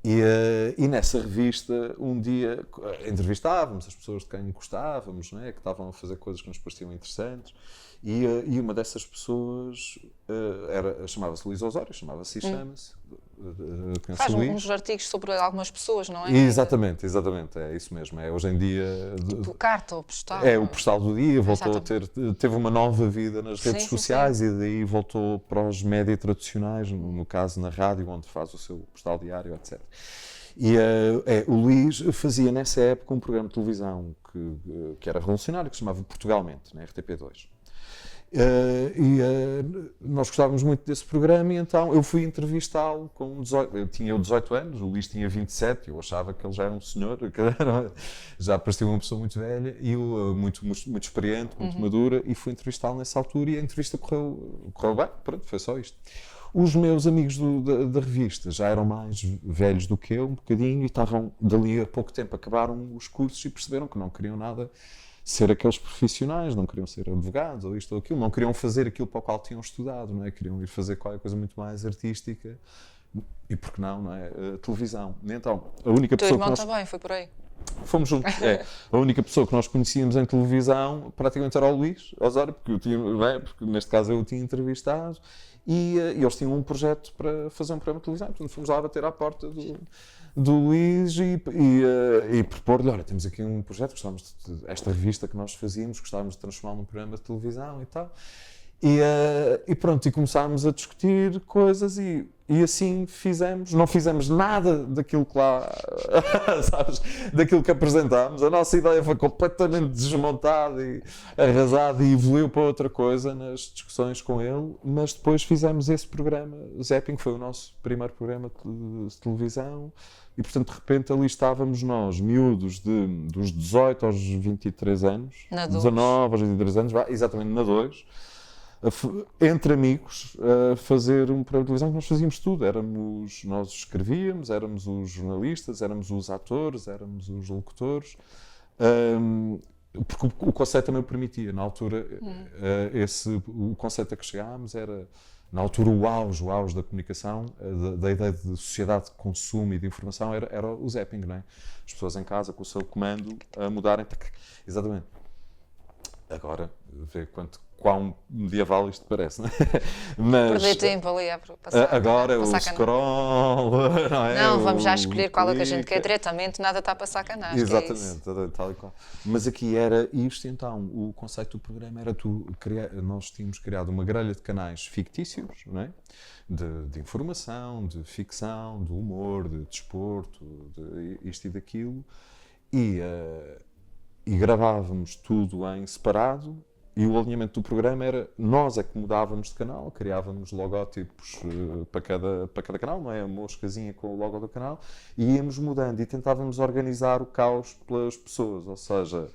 E nessa revista, um dia, entrevistávamos as pessoas de quem gostávamos, não é? Que estavam a fazer coisas que nos pareciam interessantes. E uma dessas pessoas chamava-se Luís Osório, chama-se. Faz uns artigos sobre algumas pessoas, não é? Exatamente, é isso mesmo. Hoje em dia... Tipo carta ou postal. O postal do dia, voltou a teve uma nova vida nas redes sociais e daí voltou para os média tradicionais, no caso na rádio, onde faz o seu postal diário, etc. E o Luís fazia nessa época um programa de televisão que era revolucionário, que se chamava Portugalmente, na RTP2. Nós gostávamos muito desse programa e então eu fui entrevistá-lo com 18, eu tinha 18 anos, o Luís tinha 27, eu achava que ele já era um senhor, já parecia uma pessoa muito velha e muito experiente, muito madura, e fui entrevistá-lo nessa altura e a entrevista correu bem, pronto, foi só isto. Os meus amigos da revista já eram mais velhos do que eu, um bocadinho, e estavam dali a pouco tempo, acabaram os cursos e perceberam que não queriam nada ser aqueles profissionais, não queriam ser advogados ou isto ou aquilo, não queriam fazer aquilo para o qual tinham estudado, não é? Queriam ir fazer qualquer coisa muito mais artística e, por que não, é? Televisão. E então, a única pessoa que nós... também foi por aí. Fomos juntos, A única pessoa que nós conhecíamos em televisão praticamente era o Luís Osório, porque neste caso eu o tinha entrevistado e eles tinham um projeto para fazer um programa de televisão, portanto fomos lá bater à porta do Luís e propor-lhe, olha, temos aqui um projeto, gostávamos esta revista que nós fazíamos, gostávamos de transformá-la num programa de televisão e tal. E pronto, e começámos a discutir coisas e assim fizemos, não fizemos nada daquilo que lá, sabes, daquilo que apresentámos. A nossa ideia foi completamente desmontada e arrasada e evoluiu para outra coisa nas discussões com ele, mas depois fizemos esse programa, Zapping, foi o nosso primeiro programa de televisão e portanto de repente ali estávamos nós, miúdos dos 18 aos 23 anos, Na dois. 19 aos 23 anos, exatamente na 2, entre amigos, a fazer um programa de televisão que nós fazíamos tudo. Nós escrevíamos, éramos os jornalistas, éramos os atores, éramos os locutores, porque o conceito também o permitia. Na altura, o conceito a que chegámos era, na altura, o auge da comunicação, da ideia de sociedade de consumo e de informação, era o zapping, não é? As pessoas em casa, com o seu comando, a mudarem. Exatamente. Agora, vê quão medieval isto parece, não é? Mas Perder tempo ali a passar. agora a o passar scroll, não é? Não, vamos já escolher qual é que a gente clique. quer diretamente, nada está a passar canastra. Exatamente, tal e qual. Mas aqui era isto, então, o conceito do programa era nós tínhamos criado uma grelha de canais fictícios, não é? De informação, de ficção, de humor, de desporto, de isto e daquilo, e gravávamos tudo em separado. E o alinhamento do programa era, nós é que mudávamos de canal, criávamos logótipos para cada canal, não é? A moscazinha com o logo do canal, e íamos mudando e tentávamos organizar o caos pelas pessoas, ou seja,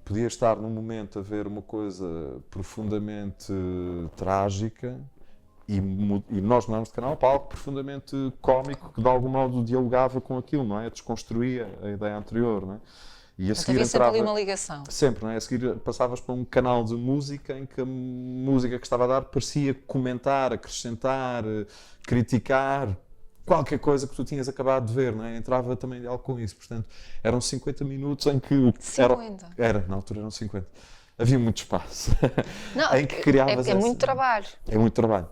podia estar num momento a ver uma coisa profundamente trágica e nós mudávamos de canal para algo profundamente cómico que de algum modo dialogava com aquilo, não é? Desconstruía a ideia anterior, não é? E a seguir havia sempre entrava, ali uma ligação. sempre, não é? A seguir passavas para um canal de música em que a música que estava a dar parecia comentar, acrescentar, criticar qualquer coisa que tu tinhas acabado de ver, não é? Entrava também algo com isso. Portanto, eram 50 minutos em que... 50? Na altura eram 50. Havia muito espaço. Não, em que criavas é muito trabalho. É muito trabalho.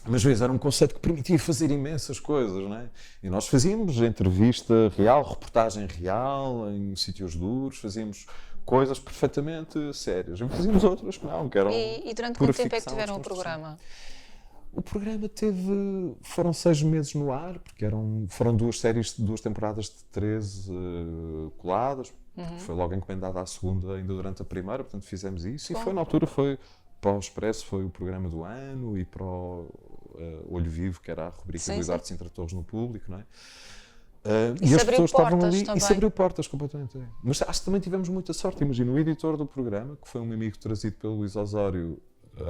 Mas, vezes, era um conceito que permitia fazer imensas coisas, não é? E nós fazíamos entrevista real, reportagem real, em sítios duros, fazíamos coisas perfeitamente sérias. E fazíamos outras que não, que eram E durante pura quanto tempo é que ficção, tiveram o desconstrução. programa? O programa foram 6 meses no ar, porque foram duas temporadas de 13 coladas, porque foi logo encomendada à segunda, ainda durante a primeira, portanto fizemos isso. Bom. E foi na altura, para o Expresso foi o programa do ano e para o Olho Vivo, que era a rubrica Sim, do sim. Eduardo Sintra Torres no Público, não é? Isso E as abriu pessoas estavam portas ali, também. isso abriu portas completamente. Mas acho que também tivemos muita sorte. Imagina, o editor do programa, que foi um amigo trazido pelo Luís Osório,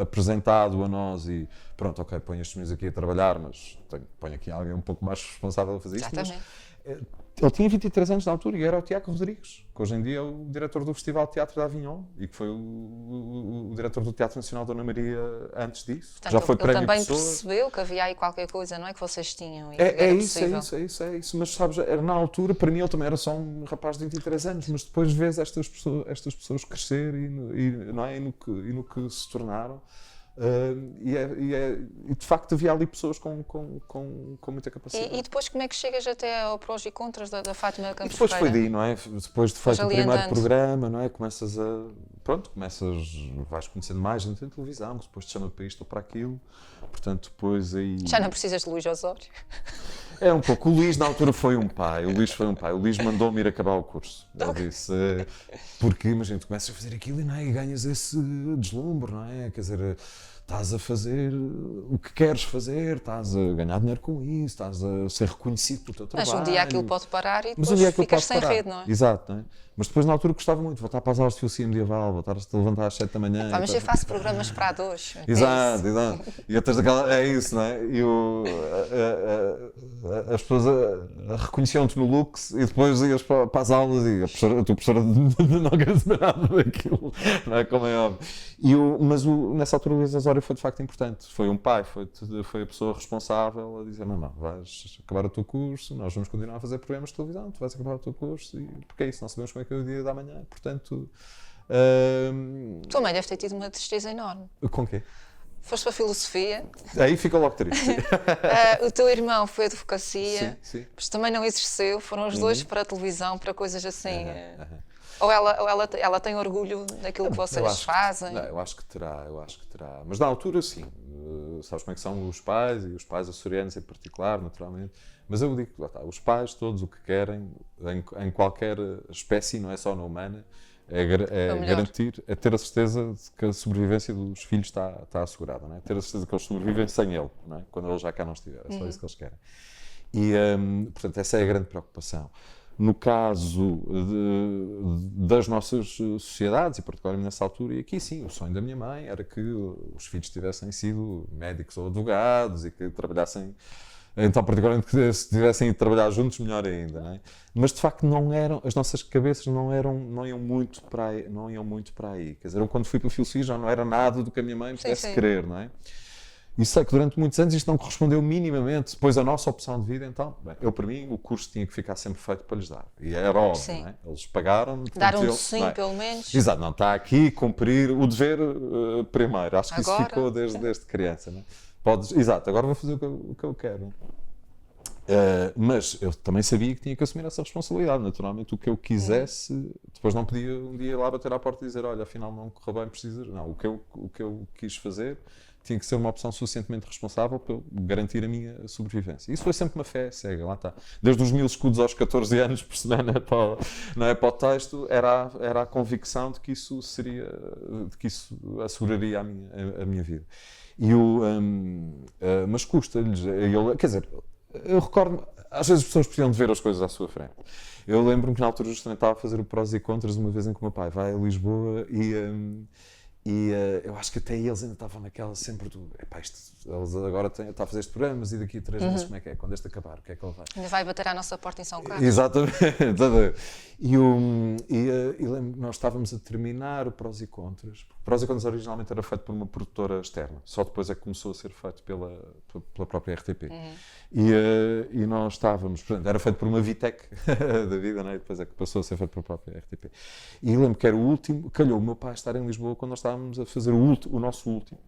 apresentado a nós e pronto, ok, põe estes meninos aqui a trabalhar, mas põe aqui alguém um pouco mais responsável a fazer isto. Mas, Exatamente. ele tinha 23 anos na altura e era o Tiago Rodrigues, que hoje em dia é o diretor do Festival de Teatro de Avignon e que foi o diretor do Teatro Nacional Dona Maria antes disso. Portanto, já foi ele prémio também Pessoa. percebeu que havia aí qualquer coisa, não é? Que vocês tinham e que É era isso. Mas sabes, na altura, para mim, ele também era só um rapaz de 23 anos, mas depois vês estas pessoas crescer não é? e no que se tornaram. E de facto havia ali pessoas com muita capacidade. E depois como é que chegas até ao prós e contras da Fátima E Campos depois foi Ferreira? daí, não é? Depois de feito o ali primeiro andando. programa, não é? Vais conhecendo mais gente em televisão, que depois te chama para isto ou para aquilo. Portanto, depois aí... Já não precisas de Luís Osório. É um pouco. O Luís, na altura, foi um pai. O Luís mandou-me ir acabar o curso. Ele disse... Porque, imagina, tu começas a fazer aquilo e ganhas esse deslumbre, não é? Quer dizer, estás a fazer o que queres fazer, estás a ganhar dinheiro com isso, estás a ser reconhecido pelo teu trabalho. Mas um dia aquilo pode parar e Mas depois um dia aquilo ficas pode sem parar. rede, não é? Exato, não é? Mas depois na altura gostava muito de voltar para as aulas de filosofia medieval, voltar-te a levantar às 7 da manhã. Pá, mas eu faço programas para a dois. Exato. E tens aquela. É isso, não é? E as pessoas reconheciam-te no Lux e depois ias para as aulas e a tua professora não quer saber nada daquilo, não é? Como é óbvio. Mas nessa altura o Luís Osório foi de facto importante. Foi um pai, foi a pessoa responsável a dizer: não, vais acabar o teu curso, nós vamos continuar a fazer programas de televisão, tu vais acabar o teu curso, porque é isso, não sabemos como é que é o dia da manhã, portanto. Tua mãe deve ter tido uma tristeza enorme. Com quê? Foste para a filosofia. Aí fica logo triste. O teu irmão foi advocacia, Sim. mas também não exerceu. Foram os dois para a televisão, para coisas assim. Ou ela tem orgulho daquilo que vocês fazem? Eu acho que terá. Mas na altura, sim. Sabes como é que são os pais, e os pais açorianos em particular, naturalmente. Mas eu digo, os pais, todos o que querem, em qualquer espécie, não é só na humana, é garantir, é ter a certeza de que a sobrevivência dos filhos está assegurada, não é? Ter a certeza que eles sobrevivem sem ele, não é? Quando ele já cá não estiver. É só isso que eles querem. E, portanto, essa é a grande preocupação. No caso das nossas sociedades, e particularmente nessa altura, e aqui sim, o sonho da minha mãe era que os filhos tivessem sido médicos ou advogados e que trabalhassem, então particularmente que se tivessem ido trabalhar juntos, melhor ainda, não é? Mas de facto não eram, as nossas cabeças não iam muito para aí. Quer dizer, eu quando fui para a filosofia já não era nada do que a minha mãe pudesse querer, não é? E sei que durante muitos anos isto não correspondeu minimamente. Depois a nossa opção de vida, então, para mim, o curso tinha que ficar sempre feito para lhes dar. E era óbvio, não é? Eles pagaram. Dar um sim, pelo menos. Exato, não está aqui cumprir o dever primeiro. Acho que agora, isso ficou desde criança, não é? Exato, agora vou fazer o que eu quero. Mas eu também sabia que tinha que assumir essa responsabilidade. Naturalmente, o que eu quisesse, depois não podia um dia ir lá bater à porta e dizer: olha, afinal não correu bem, precisas. Não, o que eu quis fazer tinha que ser uma opção suficientemente responsável para garantir a minha sobrevivência. Isso foi sempre uma fé cega, lá está. Desde os 1000 escudos aos 14 anos, por semana, não é para o texto, era a convicção de que isso asseguraria a minha vida. Mas custa-lhes. Quer dizer, eu recordo, às vezes as pessoas precisam de ver as coisas à sua frente. Eu lembro-me que na altura justamente estava a fazer o prós e contras uma vez em que o meu pai vai a Lisboa e eu acho que até eles ainda estavam naquela sempre do eles agora está a fazer este programa, mas e daqui a 3 meses como é que é? Quando este acabar, o que é que ele vai? Ainda vai bater à nossa porta em São Carlos. Exatamente. E lembro que nós estávamos a terminar o Prós e Contras. O Prós e Contras originalmente era feito por uma produtora externa, só depois é que começou a ser feito pela própria RTP. E nós estávamos, portanto, era feito por uma Vitec da vida, não é? E depois é que passou a ser feito pela própria RTP. E lembro que era o último, calhou o meu pai estar em Lisboa quando nós estávamos a fazer o nosso último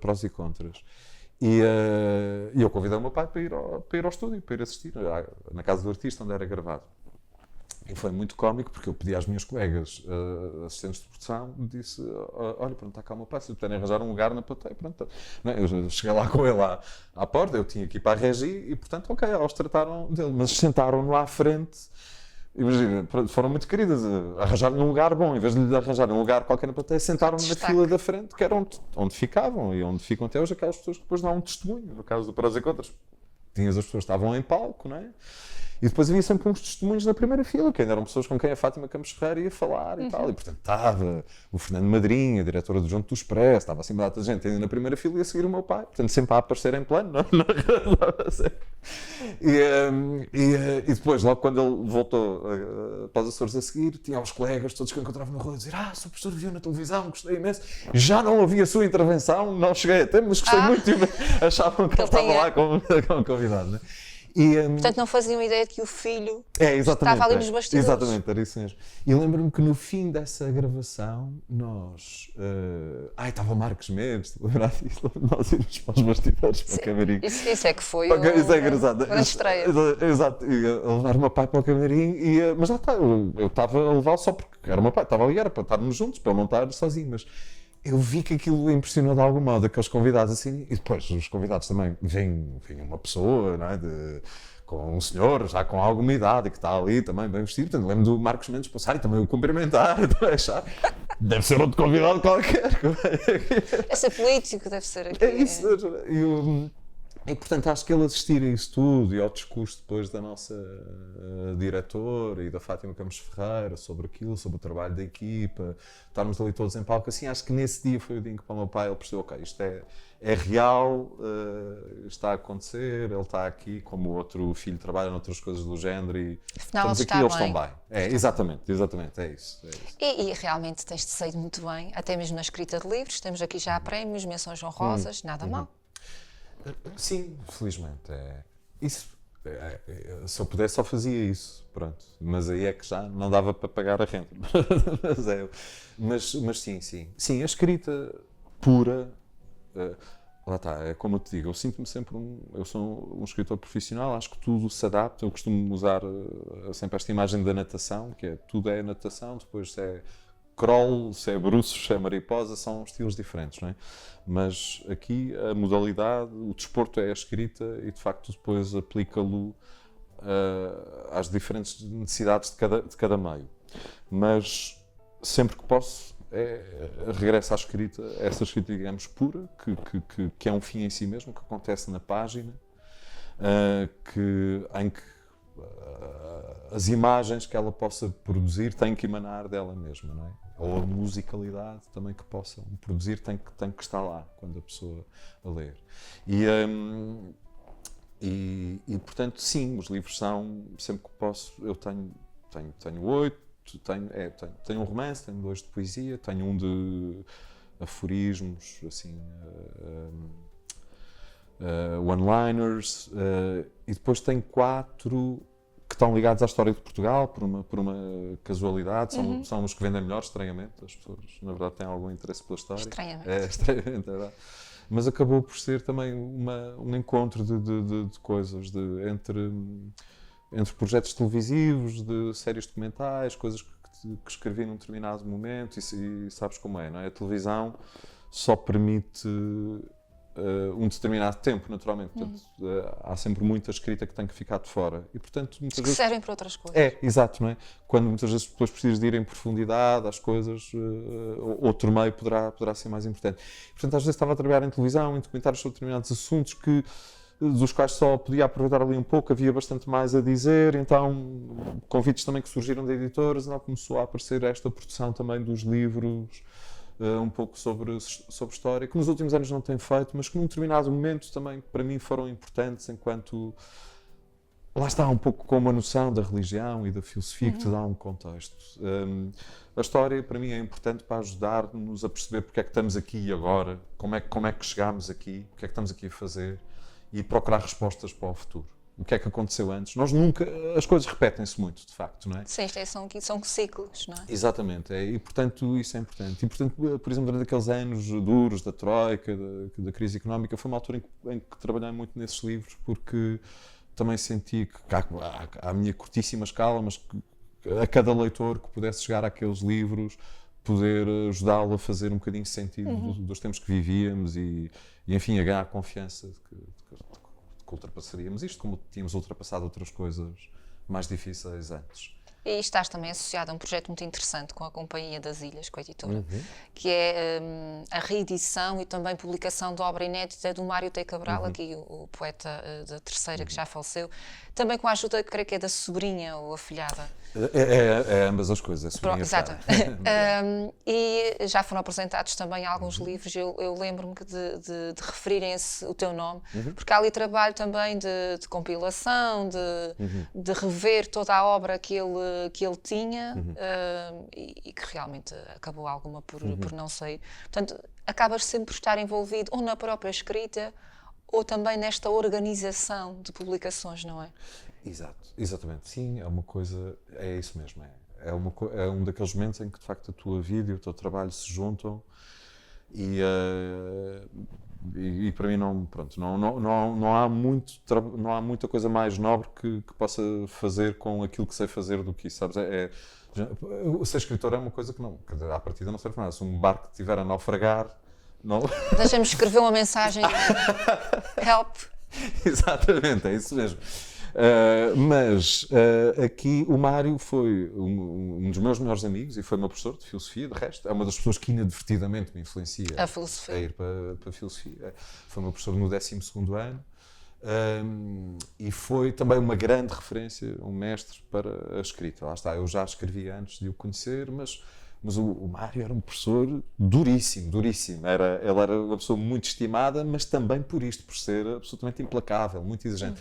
Prós e Contras. E eu convidei o meu pai para ir ao estúdio, para ir assistir, na casa do artista onde era gravado. E foi muito cómico, porque eu pedi às minhas colegas assistentes de produção, disse: olha, pronto, está cá o meu pai, se puderem arranjar um lugar na plateia, pronto. Não, eu cheguei lá com ele à porta, eu tinha que ir para a regi e, portanto, ok, eles trataram dele, mas sentaram-no à frente. Imagina, foram muito queridas, arranjaram um lugar bom, em vez de lhe arranjarem um lugar qualquer na plateia, sentaram-me na fila da frente, que era onde ficavam e onde ficam até hoje aquelas pessoas que depois dão um testemunho, no caso do Prós e Contras. Tinhas as pessoas que estavam em palco, não é? E depois havia sempre uns testemunhos na primeira fila, que ainda eram pessoas com quem a Fátima Campos Ferreira ia falar e tal. E, portanto, estava o Fernando Madrinha, a diretora do Junto do Expresso, estava assim uma data de gente ainda na primeira fila e a seguir o meu pai. Portanto, sempre a aparecer em plano, não? E depois, logo quando ele voltou para os Açores a seguir, tinha os colegas todos que eu encontrava na rua a dizer: o professor viu na televisão, gostei imenso. Já não ouvi a sua intervenção, não cheguei a tempo, mas gostei muito. Achavam que ele estava lá como convidado, não é? Portanto, não faziam ideia de que o filho estava ali nos bastidores. Exatamente, era isso mesmo. E lembro-me que no fim dessa gravação, nós... estava o Marcos Mendes, lembrar disso? Nós íamos para os bastidores, para o camarim. Isso é que foi isso é engraçado. Uma estreia. Exato, a levar o meu pai para o camarim, mas lá está, eu estava a levá-lo só porque era o meu pai, estava ali, era para estarmos juntos, para ele não estar sozinho, mas... Eu vi que aquilo impressionou de algum modo aqueles convidados assim, e depois os convidados também, vem uma pessoa, não é, com um senhor, já com alguma idade, que está ali também bem vestido. Portanto, lembro do Marcos Mendes passar e também o cumprimentar, achar, deve ser outro convidado qualquer. Deve ser político, deve ser aqui. É isso. E, portanto, acho que ele assistir a isso tudo e ao discurso depois da nossa diretora e da Fátima Campos Ferreira sobre aquilo, sobre o trabalho da equipa, estarmos ali todos em palco, assim, acho que nesse dia foi o dia em que para o meu pai ele percebeu: ok, isto é real, está a acontecer, ele está aqui, como o outro filho trabalha noutras coisas do género e afinal, estamos aqui, eles estão bem. Exatamente, é isso. E realmente tens-te saído muito bem, até mesmo na escrita de livros, temos aqui já prémios, menções honrosas, nada mal. Sim, felizmente. Isso, se eu pudesse, só fazia isso. Pronto. Mas aí é que já não dava para pagar a renda. mas sim. Sim, a escrita pura lá está, é como eu te digo, eu sinto-me sempre eu sou um escritor profissional, acho que tudo se adapta, eu costumo usar sempre esta imagem da natação, que é tudo é natação, depois se é crawl, se é bruços, se é mariposa, são estilos diferentes, não é? Mas aqui a modalidade, o desporto é a escrita e de facto depois aplica-lo às diferentes necessidades de cada meio. Mas sempre que posso, regresso à escrita, essa escrita, digamos, pura, que é um fim em si mesmo, que acontece na página, em que as imagens que ela possa produzir têm que emanar dela mesma, não é? Ou a musicalidade também que possam produzir tem que estar lá quando a pessoa a ler. E portanto, sim, os livros são, sempre que posso, eu tenho 8, tenho um romance, tenho 2 de poesia, tenho um de aforismos, assim, one-liners, e depois tenho 4 que estão ligados à história de Portugal por uma casualidade, são os que vendem melhor, estranhamente, as pessoas na verdade têm algum interesse pela história. Estranhamente. Estranhamente, é verdade. Mas acabou por ser também um encontro de coisas, entre projetos televisivos, de séries documentais, coisas que escrevi num determinado momento e sabes como é, não é? A televisão só permite um determinado tempo, naturalmente. Portanto, há sempre muita escrita que tem que ficar de fora. E, portanto, muitas vezes servem para outras coisas. Exato, não é? Quando muitas vezes depois precisas de ir em profundidade às coisas, outro meio poderá ser mais importante. Portanto, às vezes estava a trabalhar em televisão, em documentários sobre determinados assuntos dos quais só podia aproveitar ali um pouco, havia bastante mais a dizer, então convites também que surgiram de editoras, então começou a aparecer esta produção também dos livros, um pouco sobre história, que nos últimos anos não tem feito, mas que num determinado momento também para mim foram importantes enquanto, lá está um pouco como a noção da religião e da filosofia que te dá um contexto. A história para mim é importante para ajudar-nos a perceber porque é que estamos aqui e agora, como é que chegámos aqui, o que é que estamos aqui a fazer e procurar respostas para o futuro. O que é que aconteceu antes? As coisas repetem-se muito, de facto, não é? Sim, são ciclos, não é? Exatamente, e portanto isso é importante. E portanto, por exemplo, durante aqueles anos duros da Troika, da crise económica, foi uma altura em que trabalhei muito nesses livros, porque também senti que, à minha curtíssima escala, mas que a cada leitor que pudesse chegar àqueles livros, poder ajudá-lo a fazer um bocadinho de sentido dos tempos que vivíamos e enfim, a ganhar confiança de que ultrapassaríamos isto, como tínhamos ultrapassado outras coisas mais difíceis antes. E estás também associado a um projeto muito interessante com a Companhia das Ilhas, com a editora, que é a reedição e também publicação de obra inédita do Mário T. Cabral, aqui o poeta da Terceira, que já faleceu, também com a ajuda, creio que é da sobrinha ou afilhada. É ambas as coisas, a sobrinha. Exato. E já foram apresentados também alguns livros, eu lembro-me de referirem o teu nome, porque há ali trabalho também de compilação, de rever toda a obra que ele tinha e que realmente acabou alguma por não sair. Portanto, acabas sempre por estar envolvido ou na própria escrita ou também nesta organização de publicações, não é? Exatamente. Sim, é uma coisa, é isso mesmo. É um daqueles momentos em que de facto a tua vida e o teu trabalho se juntam e para mim não há muita coisa mais nobre que possa fazer com aquilo que sei fazer do que isso, sabes? Ser escritor é uma coisa que à partida não serve para nada. Se um barco estiver a naufragar, não... Deixa-me escrever uma mensagem. Help. Exatamente, é isso mesmo. Mas aqui o Mário foi um dos meus melhores amigos e foi meu professor de filosofia, de resto. É uma das pessoas que inadvertidamente me influencia a ir para a filosofia. Foi meu professor no 12º ano e foi também uma grande referência, um mestre para a escrita. Lá está, eu já escrevi antes de o conhecer, mas o Mário era um professor duríssimo. Ele era uma pessoa muito estimada, mas também por ser absolutamente implacável, muito exigente.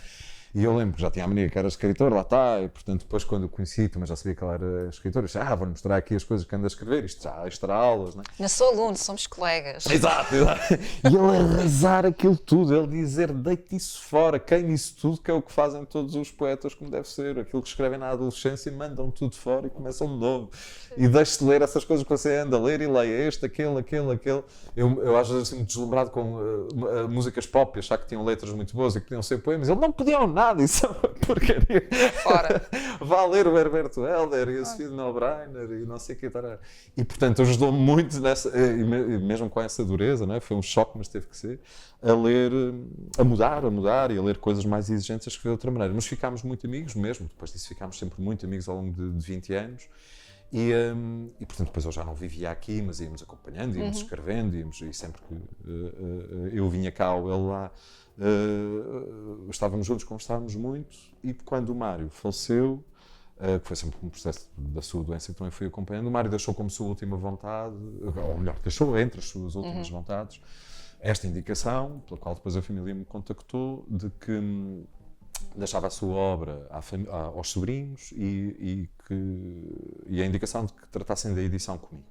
E eu lembro que já tinha a mania que era escritor, lá está, e portanto depois quando o conheci também já sabia que ela era escritor, eu disse, vou-lhe mostrar aqui as coisas que ando a escrever, isto já extra aulas, né? Não sou aluno, somos colegas. Exato. E ele arrasar aquilo tudo, ele dizer, deite isso fora, queime isso tudo, que é o que fazem todos os poetas como deve ser, aquilo que escrevem na adolescência, mandam tudo fora e começam de novo. E deixe-te ler essas coisas que você anda a ler e leia este, aquele. Eu às vezes assim, deslumbrado com músicas pop, achar que tinham letras muito boas e que podiam ser poemas, ele não podiam nada, isso é uma porcaria. Fora. Vá ler o Herberto Helder e a Sofia de Melbrenner e não sei o que. E portanto ajudou-me muito nessa, e mesmo com essa dureza, não é? Foi um choque, mas teve que ser, a ler, a mudar e a ler coisas mais exigentes, a escrever de outra maneira. Mas ficámos muito amigos mesmo, depois disso ficámos sempre muito amigos ao longo de 20 anos. E portanto depois eu já não vivia aqui, mas íamos acompanhando, íamos escrevendo, e sempre que eu vinha cá ou ele lá, estávamos juntos, conversávamos muito, e quando o Mário faleceu, que foi sempre um processo da sua doença que também fui acompanhando, o Mário deixou como sua última vontade, ou melhor, deixou entre as suas últimas vontades, esta indicação, pela qual depois a família me contactou, de que deixava a sua obra aos sobrinhos e a indicação de que tratassem da edição comigo.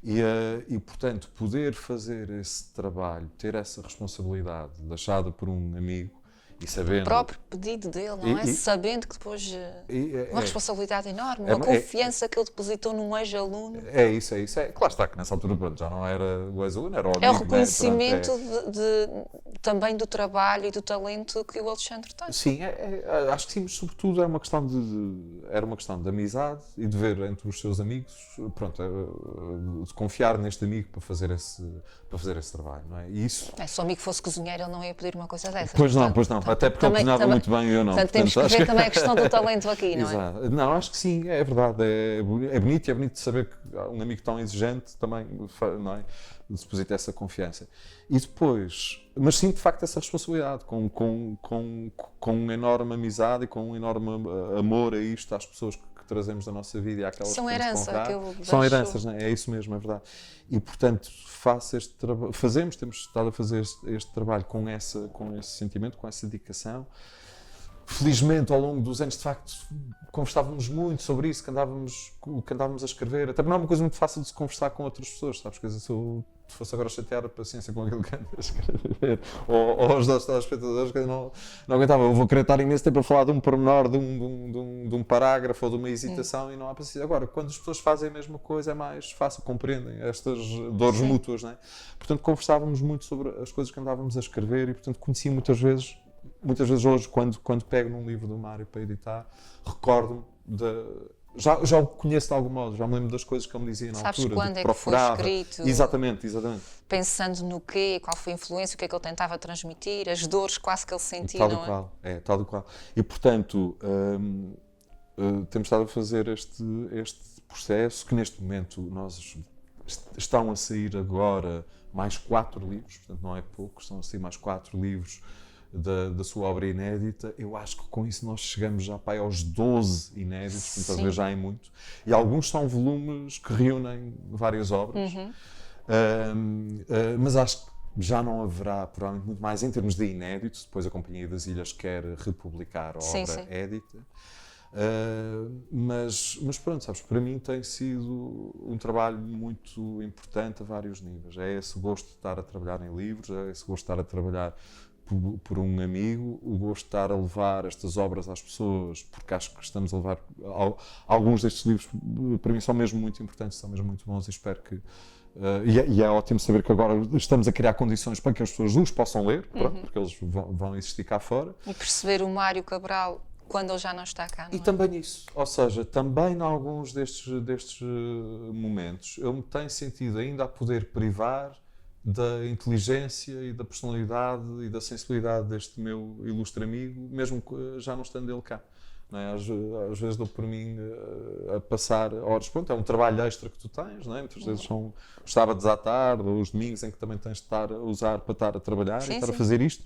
E, portanto, poder fazer esse trabalho, ter essa responsabilidade deixada por um amigo e sabendo... O próprio pedido dele, não é? Sabendo que depois... uma responsabilidade enorme, uma confiança que ele depositou num ex-aluno. É isso. Claro está que nessa altura pronto, já não era o ex-aluno, era o amigo. É o reconhecimento também do trabalho e do talento que o Alexandre tem. Sim, acho que sim, mas sobretudo era uma questão de amizade e de ver entre os seus amigos, pronto, de confiar neste amigo para fazer esse trabalho, não é? E isso... Se o amigo fosse cozinheiro, ele não ia pedir uma coisa dessas. Pois não. Até porque ele cozinhava muito bem e eu não. Portanto, temos que ver também a questão do talento aqui, não é? Exato. Não, acho que sim, é verdade. É bonito saber que um amigo tão exigente também, não é? Deposita essa confiança. E depois, mas sim, de facto, essa responsabilidade, com uma enorme amizade e com um enorme amor a isto, às pessoas que trazemos da nossa vida e àquelas São que herança, são heranças, não é? É isso mesmo, é verdade. E portanto, temos estado a fazer este trabalho com esse sentimento, com essa dedicação. Felizmente, ao longo dos anos, de facto, conversávamos muito sobre isso, que andávamos a escrever. Até não é uma coisa muito fácil de se conversar com outras pessoas, sabes? Coisa, se eu fosse agora chatear a paciência com aquilo que ando a escrever, ou os nossos telespectadores, que não aguentava. Eu vou querer estar imenso tempo a falar de um pormenor, de um parágrafo ou de uma hesitação e não há paciência. Agora, quando as pessoas fazem a mesma coisa, é mais fácil, compreendem estas dores mútuas, não é? Portanto, conversávamos muito sobre as coisas que andávamos a escrever e, portanto, conheci muitas vezes hoje, quando pego num livro do Mário para editar, recordo-me já o conheço de algum modo, já me lembro das coisas que ele me dizia na Sabes altura, quando que é que foi escrito? Exatamente. Pensando no quê, qual foi a influência, o que é que ele tentava transmitir, as dores quase que ele sentia, tal não é? Tal e qual. E, portanto, temos estado a fazer este processo, que neste momento estão a sair agora mais 4 livros, portanto não é pouco, estão a sair mais 4 livros da sua obra inédita. Eu acho que com isso nós chegamos já aos 12 inéditos, portanto às vezes já é muito. E alguns são volumes que reúnem várias obras, mas acho que já não haverá provavelmente muito mais em termos de inéditos. Depois a Companhia das Ilhas quer republicar a obra édita. Mas pronto, sabes, para mim tem sido um trabalho muito importante a vários níveis. É esse gosto de estar a trabalhar em livros, é esse gosto de estar a trabalhar por um amigo, o gosto de estar a levar estas obras às pessoas, porque acho que estamos a levar... Alguns destes livros, para mim, são mesmo muito importantes, são mesmo muito bons e espero que... E é ótimo saber que agora estamos a criar condições para que as pessoas os possam ler, pronto, porque eles vão existir cá fora. E perceber o Mário Cabral quando ele já não está cá, não é? E também isso, ou seja, também em alguns destes momentos, eu me tenho sentido ainda a poder privar da inteligência e da personalidade e da sensibilidade deste meu ilustre amigo, mesmo já não estando ele cá. Não é? Às vezes dou por mim a passar horas, pronto, é um trabalho extra que tu tens, não é? Muitas vezes são os sábados à tarde ou os domingos em que também tens de estar a usar para estar a trabalhar e estar a fazer isto.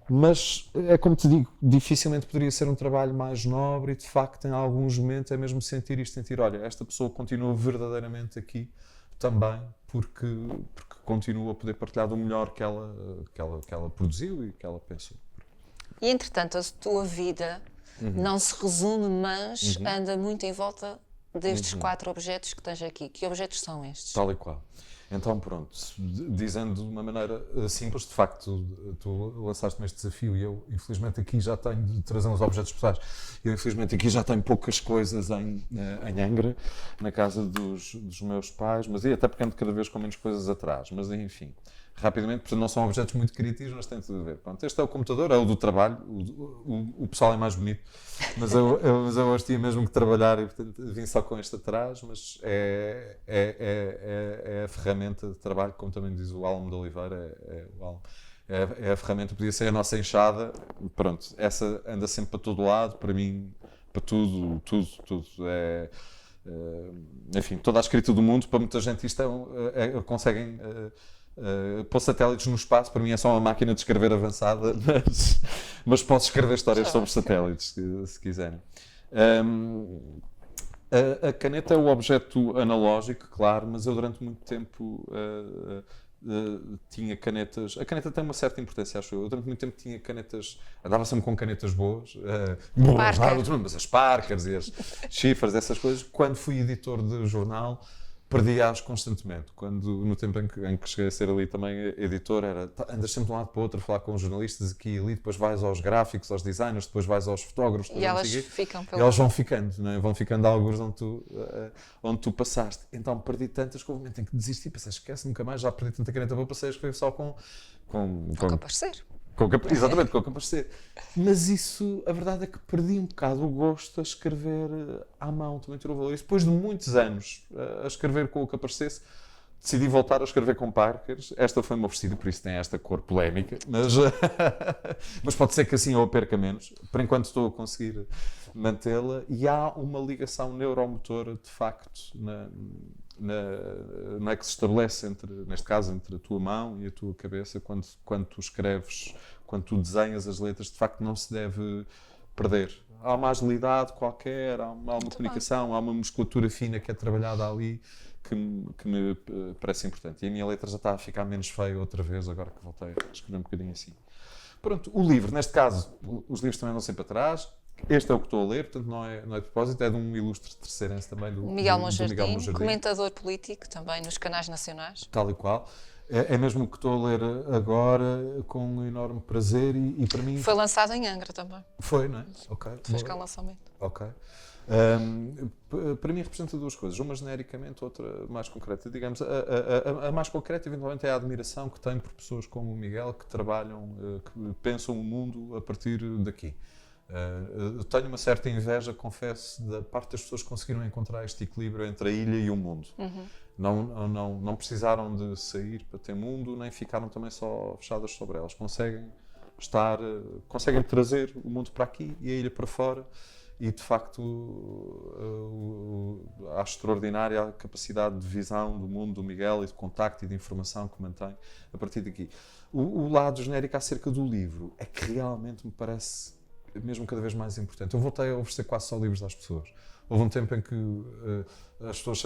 Mas é como te digo, dificilmente poderia ser um trabalho mais nobre e de facto em alguns momentos é mesmo sentir, olha, esta pessoa continua verdadeiramente aqui também porque continua a poder partilhar do melhor que ela produziu e que ela pensou. E entretanto, a tua vida não se resume, mas anda muito em volta destes 4 objetos que tens aqui. Que objetos são estes? Tal e qual. Então, pronto, dizendo de uma maneira simples, de facto, tu lançaste-me este desafio e eu, infelizmente, aqui já tenho de trazer uns objetos pessoais. Eu, infelizmente, aqui já tenho poucas coisas em Angra, na casa dos meus pais, mas e até porque ando cada vez com menos coisas atrás. Mas, enfim, rapidamente, portanto, não são objetos muito criativos, mas tem tudo a ver. Pronto, este é o computador, é o do trabalho, o pessoal é mais bonito, mas eu hoje tinha mesmo que trabalhar e, portanto, vim só com este atrás, mas é a ferramenta de trabalho, como também diz o Álamo de Oliveira, é a ferramenta, podia ser a nossa enxada, pronto, essa anda sempre para todo lado, para mim, para tudo, enfim, toda a escrita do mundo, para muita gente isto conseguem pôr satélites no espaço, para mim é só uma máquina de escrever avançada, mas posso escrever histórias sobre satélites, se quiserem. A caneta é o objeto analógico, claro, mas eu durante muito tempo tinha canetas. A caneta tem uma certa importância, acho eu. Eu durante muito tempo tinha canetas, andava sempre com canetas boas, mas as Parkers e as Schiffers, essas coisas. Quando fui editor de jornal, perdia-as constantemente. No tempo em que cheguei a ser ali também editor, andas sempre de um lado para o outro a falar com os jornalistas aqui e ali, depois vais aos gráficos, aos designers, depois vais aos fotógrafos. E elas ficam e elas vão ficando, não é? Vão ficando alguns onde tu passaste. Então perdi tantas que houve um momento em que desisti, pensei, esquece, nunca mais, já perdi tanta caneta, vou passar a escrever só com capacete. Exatamente, com o capacete. Mas isso, a verdade é que perdi um bocado o gosto a escrever à mão, também tirou valor. E depois de muitos anos a escrever com o capacete, decidi voltar a escrever com Parkers. Esta foi uma vestida, por isso tem esta cor polémica, mas pode ser que assim eu a perca menos. Por enquanto estou a conseguir mantê-la e há uma ligação neuromotora, de facto, não é que se estabelece, neste caso, entre a tua mão e a tua cabeça, quando tu escreves, quando tu desenhas as letras, de facto não se deve perder. Há uma agilidade qualquer, há uma comunicação, há uma musculatura fina que é trabalhada ali, que me parece importante. E a minha letra já está a ficar menos feia outra vez, agora que voltei a escrever um bocadinho assim. Pronto, o livro, neste caso, os livros também vão sempre atrás. Este é o que estou a ler, portanto não é de propósito, é de um ilustre terceirense também, do Miguel Monjardim, comentador político também nos canais nacionais. Tal e qual. É mesmo o que estou a ler agora, com um enorme prazer e para mim... Foi lançado em Angra também. Foi, não é? Ok. Fez cá o lançamento. Ok. Para mim representa duas coisas, uma genericamente, outra mais concreta. Digamos, a mais concreta eventualmente é a admiração que tenho por pessoas como o Miguel, que trabalham, que pensam o mundo a partir daqui. Eu tenho uma certa inveja, confesso, da parte das pessoas que conseguiram encontrar este equilíbrio entre a ilha e o mundo. Não precisaram de sair para ter mundo, nem ficaram também só fechadas sobre elas. Conseguem trazer o mundo para aqui e a ilha para fora. E, de facto, a extraordinária capacidade de visão do mundo do Miguel e de contacto e de informação que mantém a partir daqui. O lado genérico acerca do livro é que realmente me parece mesmo cada vez mais importante. Eu voltei a oferecer quase só livros às pessoas. Houve um tempo em que as pessoas,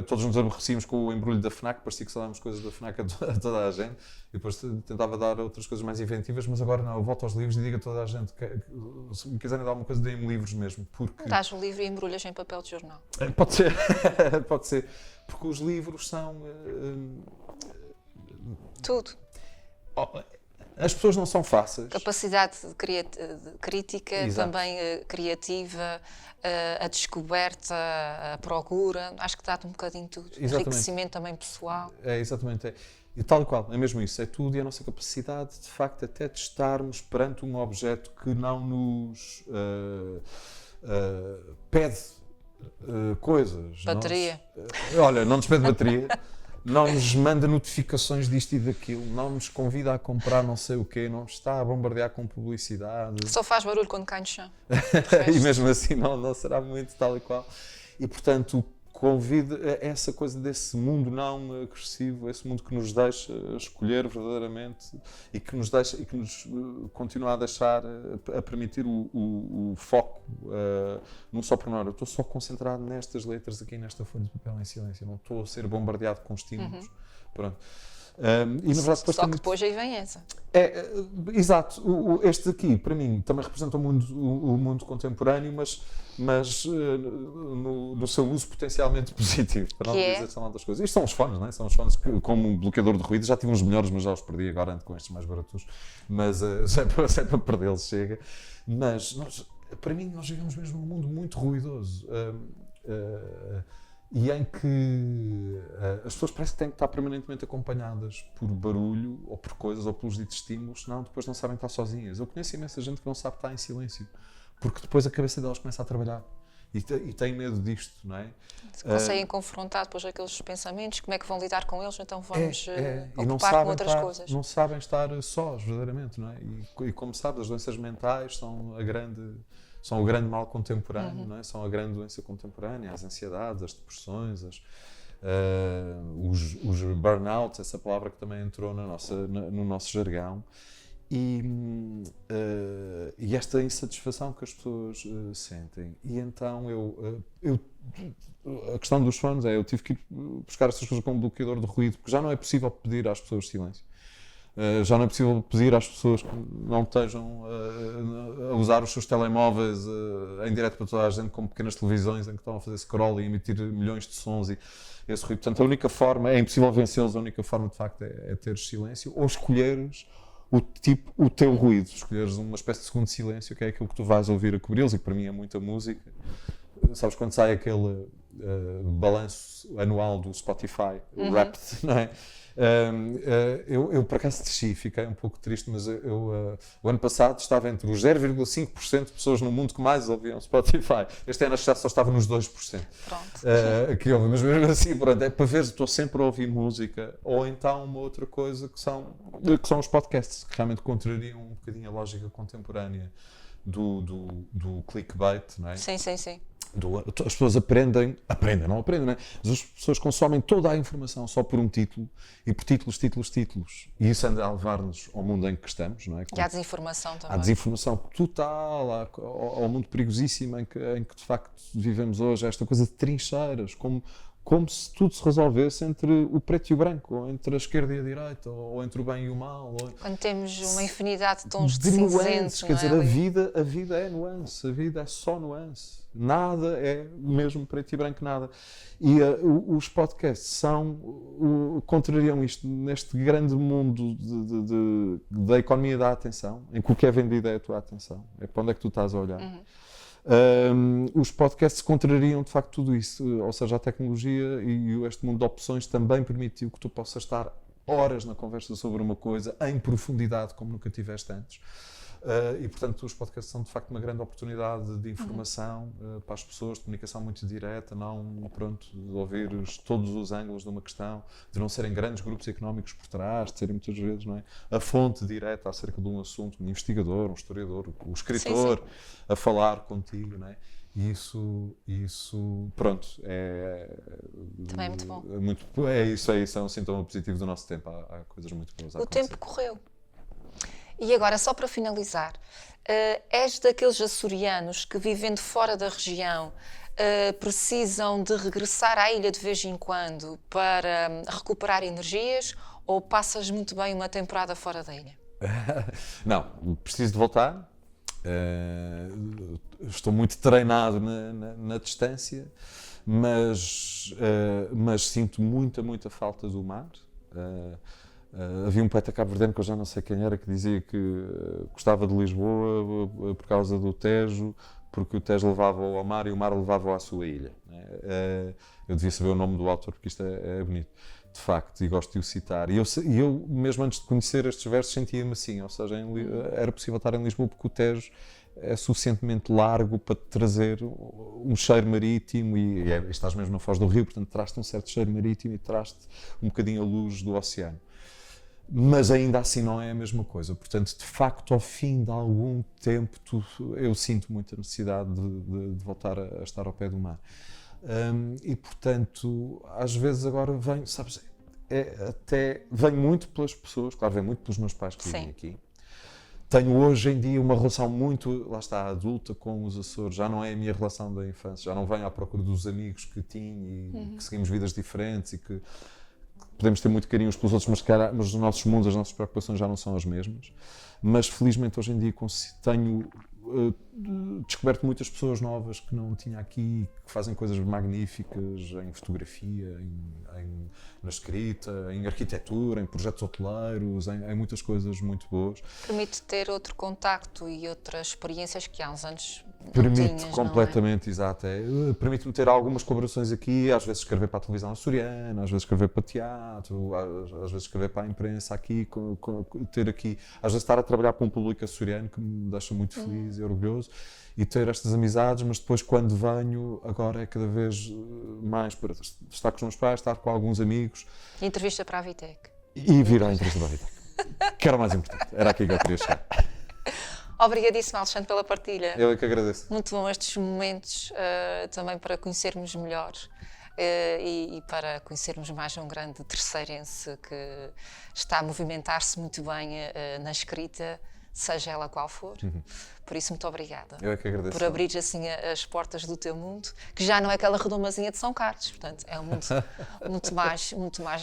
todos nos aborrecíamos com o embrulho da FNAC, parecia que só dávamos coisas da FNAC a toda a gente, e depois tentava dar outras coisas mais inventivas, mas agora não, eu volto aos livros e digo a toda a gente que se me quiserem dar alguma coisa, deem-me livros mesmo, porque... Dás o livro e embrulhas em papel de jornal. Pode ser, pode ser, porque os livros são... Tudo. As pessoas não são fáceis. Capacidade de crítica, Exato. também criativa, a descoberta, a procura, acho que dá-te um bocadinho tudo. Exatamente. Enriquecimento também pessoal. Exatamente. E tal e qual, é mesmo isso. É tudo e a nossa capacidade, de facto, até de estarmos perante um objeto que não nos pede coisas. Bateria. Olha, não nos pede bateria. Não nos manda notificações disto e daquilo, não nos convida a comprar não sei o quê, não nos está a bombardear com publicidade. Só faz barulho quando cai no chão. E mesmo assim não será muito tal e qual. E, portanto, convido a essa coisa desse mundo não agressivo, esse mundo que nos deixa escolher verdadeiramente e que nos continua a deixar, a permitir o foco num só pormenor. Eu estou só concentrado nestas letras aqui, nesta folha de papel em silêncio, não estou a ser bombardeado com estímulos. Pronto. E na verdade depois Só que depois aí vem essa. Exato. Este aqui, para mim, também representa o mundo contemporâneo, mas no seu uso potencialmente positivo, para não dizer são outras coisas. Isto são os fones, não é? São os fones que, como um bloqueador de ruído, já tive uns melhores, mas já os perdi, agora ando com estes mais baratos, mas já é para perdê-los, chega. Mas, para mim, nós vivemos mesmo num mundo muito ruidoso. E em que as pessoas parece que têm que estar permanentemente acompanhadas por barulho, ou por coisas, ou pelos ditos estímulos, senão depois não sabem estar sozinhas. Eu conheço imensa gente que não sabe estar em silêncio, porque depois a cabeça delas começa a trabalhar e tem medo disto, não é? Se conseguem confrontar depois aqueles pensamentos, como é que vão lidar com eles, então vamos e não ocupar sabem com outras coisas. não sabem estar sós, verdadeiramente, não é? E como sabes, as doenças mentais são o grande mal contemporâneo, não é? São a grande doença contemporânea, as ansiedades, as depressões, os burnout, essa palavra que também entrou no nosso jargão, e esta insatisfação que as pessoas sentem. E então a questão dos fones eu tive que ir buscar essas coisas com um bloqueador de ruído, porque já não é possível pedir às pessoas silêncio. Já não é possível pedir às pessoas que não estejam a usar os seus telemóveis em direto para toda a gente, com pequenas televisões em que estão a fazer scroll e emitir milhões de sons e esse ruído. Portanto, a única forma, é impossível vencê-los, a única forma de facto é teres silêncio ou escolheres o teu ruído, escolheres uma espécie de segundo silêncio, que é aquilo que tu vais ouvir a cobri-los, e que para mim é muita música. Sabes, quando sai aquele balanço anual do Spotify, o Wrapped, não é? Eu por acaso desci, fiquei um pouco triste, mas o ano passado estava entre os 0,5% de pessoas no mundo que mais ouviam Spotify. Este ano já só estava nos 2%. Pronto. Que ouvem, mas mesmo assim, pronto, é para ver, estou sempre a ouvir música, ou então uma outra coisa que são os podcasts, que realmente contrariam um bocadinho a lógica contemporânea do clickbait, não é? Sim, sim, sim. As pessoas não aprendem, não é? Mas as pessoas consomem toda a informação só por um título, e por títulos. E isso anda a levar-nos ao mundo em que estamos, não é? E à desinformação também. À desinformação total, ao mundo perigosíssimo em que de facto vivemos hoje, esta coisa de trincheiras, como se tudo se resolvesse entre o preto e o branco, ou entre a esquerda e a direita, ou entre o bem e o mal. Quando temos uma infinidade de tons de cinzentos, nuances, quer dizer, a vida é nuance, a vida é só nuance. Nada é mesmo preto e branco, nada. E os podcasts contrariam isto neste grande mundo da economia da atenção, em que o que é vendido é a tua atenção, é para onde é que tu estás a olhar. Os podcasts contrariam de facto tudo isso, ou seja, a tecnologia e este mundo de opções também permitiu que tu possas estar horas na conversa sobre uma coisa em profundidade como nunca tiveste antes. E portanto os podcasts são de facto uma grande oportunidade de informação para as pessoas, de comunicação muito direta, de ouvir todos os ângulos de uma questão, de não serem grandes grupos económicos por trás, de serem muitas vezes, não é, a fonte direta acerca de um assunto, um investigador, um historiador, o escritor, sim. A falar contigo, não é? E isso, pronto, também é muito bom. É isso, é um sintoma positivo do nosso tempo. Há coisas muito boas a acontecer. O tempo correu. E agora, só para finalizar, és daqueles açorianos que, vivendo fora da região, precisam de regressar à ilha de vez em quando para recuperar energias, ou passas muito bem uma temporada fora da ilha? Não, preciso de voltar. Estou muito treinado na distância, mas sinto muita falta do mar. Havia um poeta cabo-verdiano, que eu já não sei quem era, que dizia que gostava de Lisboa por causa do Tejo, porque o Tejo levava-o ao mar e o mar levava-o à sua ilha. Eu devia saber o nome do autor, porque isto é bonito, de facto, e gosto de o citar. E eu mesmo antes de conhecer estes versos, sentia-me assim, ou seja, era possível estar em Lisboa porque o Tejo é suficientemente largo para te trazer um cheiro marítimo, e estás mesmo na foz do rio, portanto traz-te um certo cheiro marítimo e traz-te um bocadinho a luz do oceano. Mas ainda assim não é a mesma coisa. Portanto, de facto, ao fim de algum tempo, eu sinto muita necessidade de voltar a estar ao pé do mar. E, portanto, às vezes agora venho, sabes, venho muito pelas pessoas, claro, venho muito pelos meus pais que vivem aqui. Tenho hoje em dia uma relação muito, lá está, adulta com os Açores. Já não é a minha relação da infância, já não venho à procura dos amigos que tinha e que seguimos vidas diferentes e que podemos ter muito carinho uns pelos outros, mas os nossos mundos, as nossas preocupações já não são as mesmas. Mas felizmente hoje em dia tenho descoberto muitas pessoas novas que não tinha aqui, que fazem coisas magníficas em fotografia, na escrita, em arquitetura, em projetos hoteleiros, em muitas coisas muito boas. Permite ter outro contacto e outras experiências que há uns anos não Permite tinhas, completamente, exato. Permite-me ter algumas colaborações aqui, às vezes escrever para a televisão açoriana, às vezes escrever para teatro, às vezes escrever para a imprensa aqui, ter aqui, às vezes estar a trabalhar para um público açoriano que me deixa muito feliz e orgulhoso, e ter estas amizades, mas depois quando venho, agora é cada vez mais para estar com os meus pais, estar com alguns amigos. Entrevista para a Vitec. E vir à entrevista da vida. Que era o mais importante, era aqui que eu queria chegar. Obrigadíssimo, Alexandre, pela partilha. Eu é que agradeço. Muito bom estes momentos também para conhecermos melhor e para conhecermos mais um grande terceirense que está a movimentar-se muito bem na escrita, seja ela qual for. Por isso, muito obrigada. Eu é que agradeço. Por abrir assim as portas do teu mundo, que já não é aquela redomazinha de São Carlos, portanto, é um mundo muito mais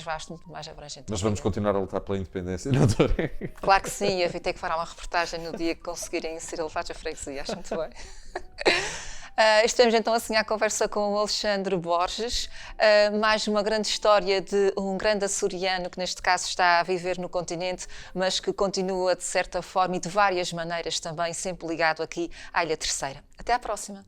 vasto, muito mais abrangente. Mas vamos continuar a lutar pela independência, não estou? Claro que sim, e a Vitec fará uma reportagem no dia que conseguirem ser elevados à freguesia, acho muito bem. Estamos então assim à conversa com o Alexandre Borges, mais uma grande história de um grande açoriano que neste caso está a viver no continente, mas que continua de certa forma e de várias maneiras também sempre ligado aqui à Ilha Terceira. Até à próxima!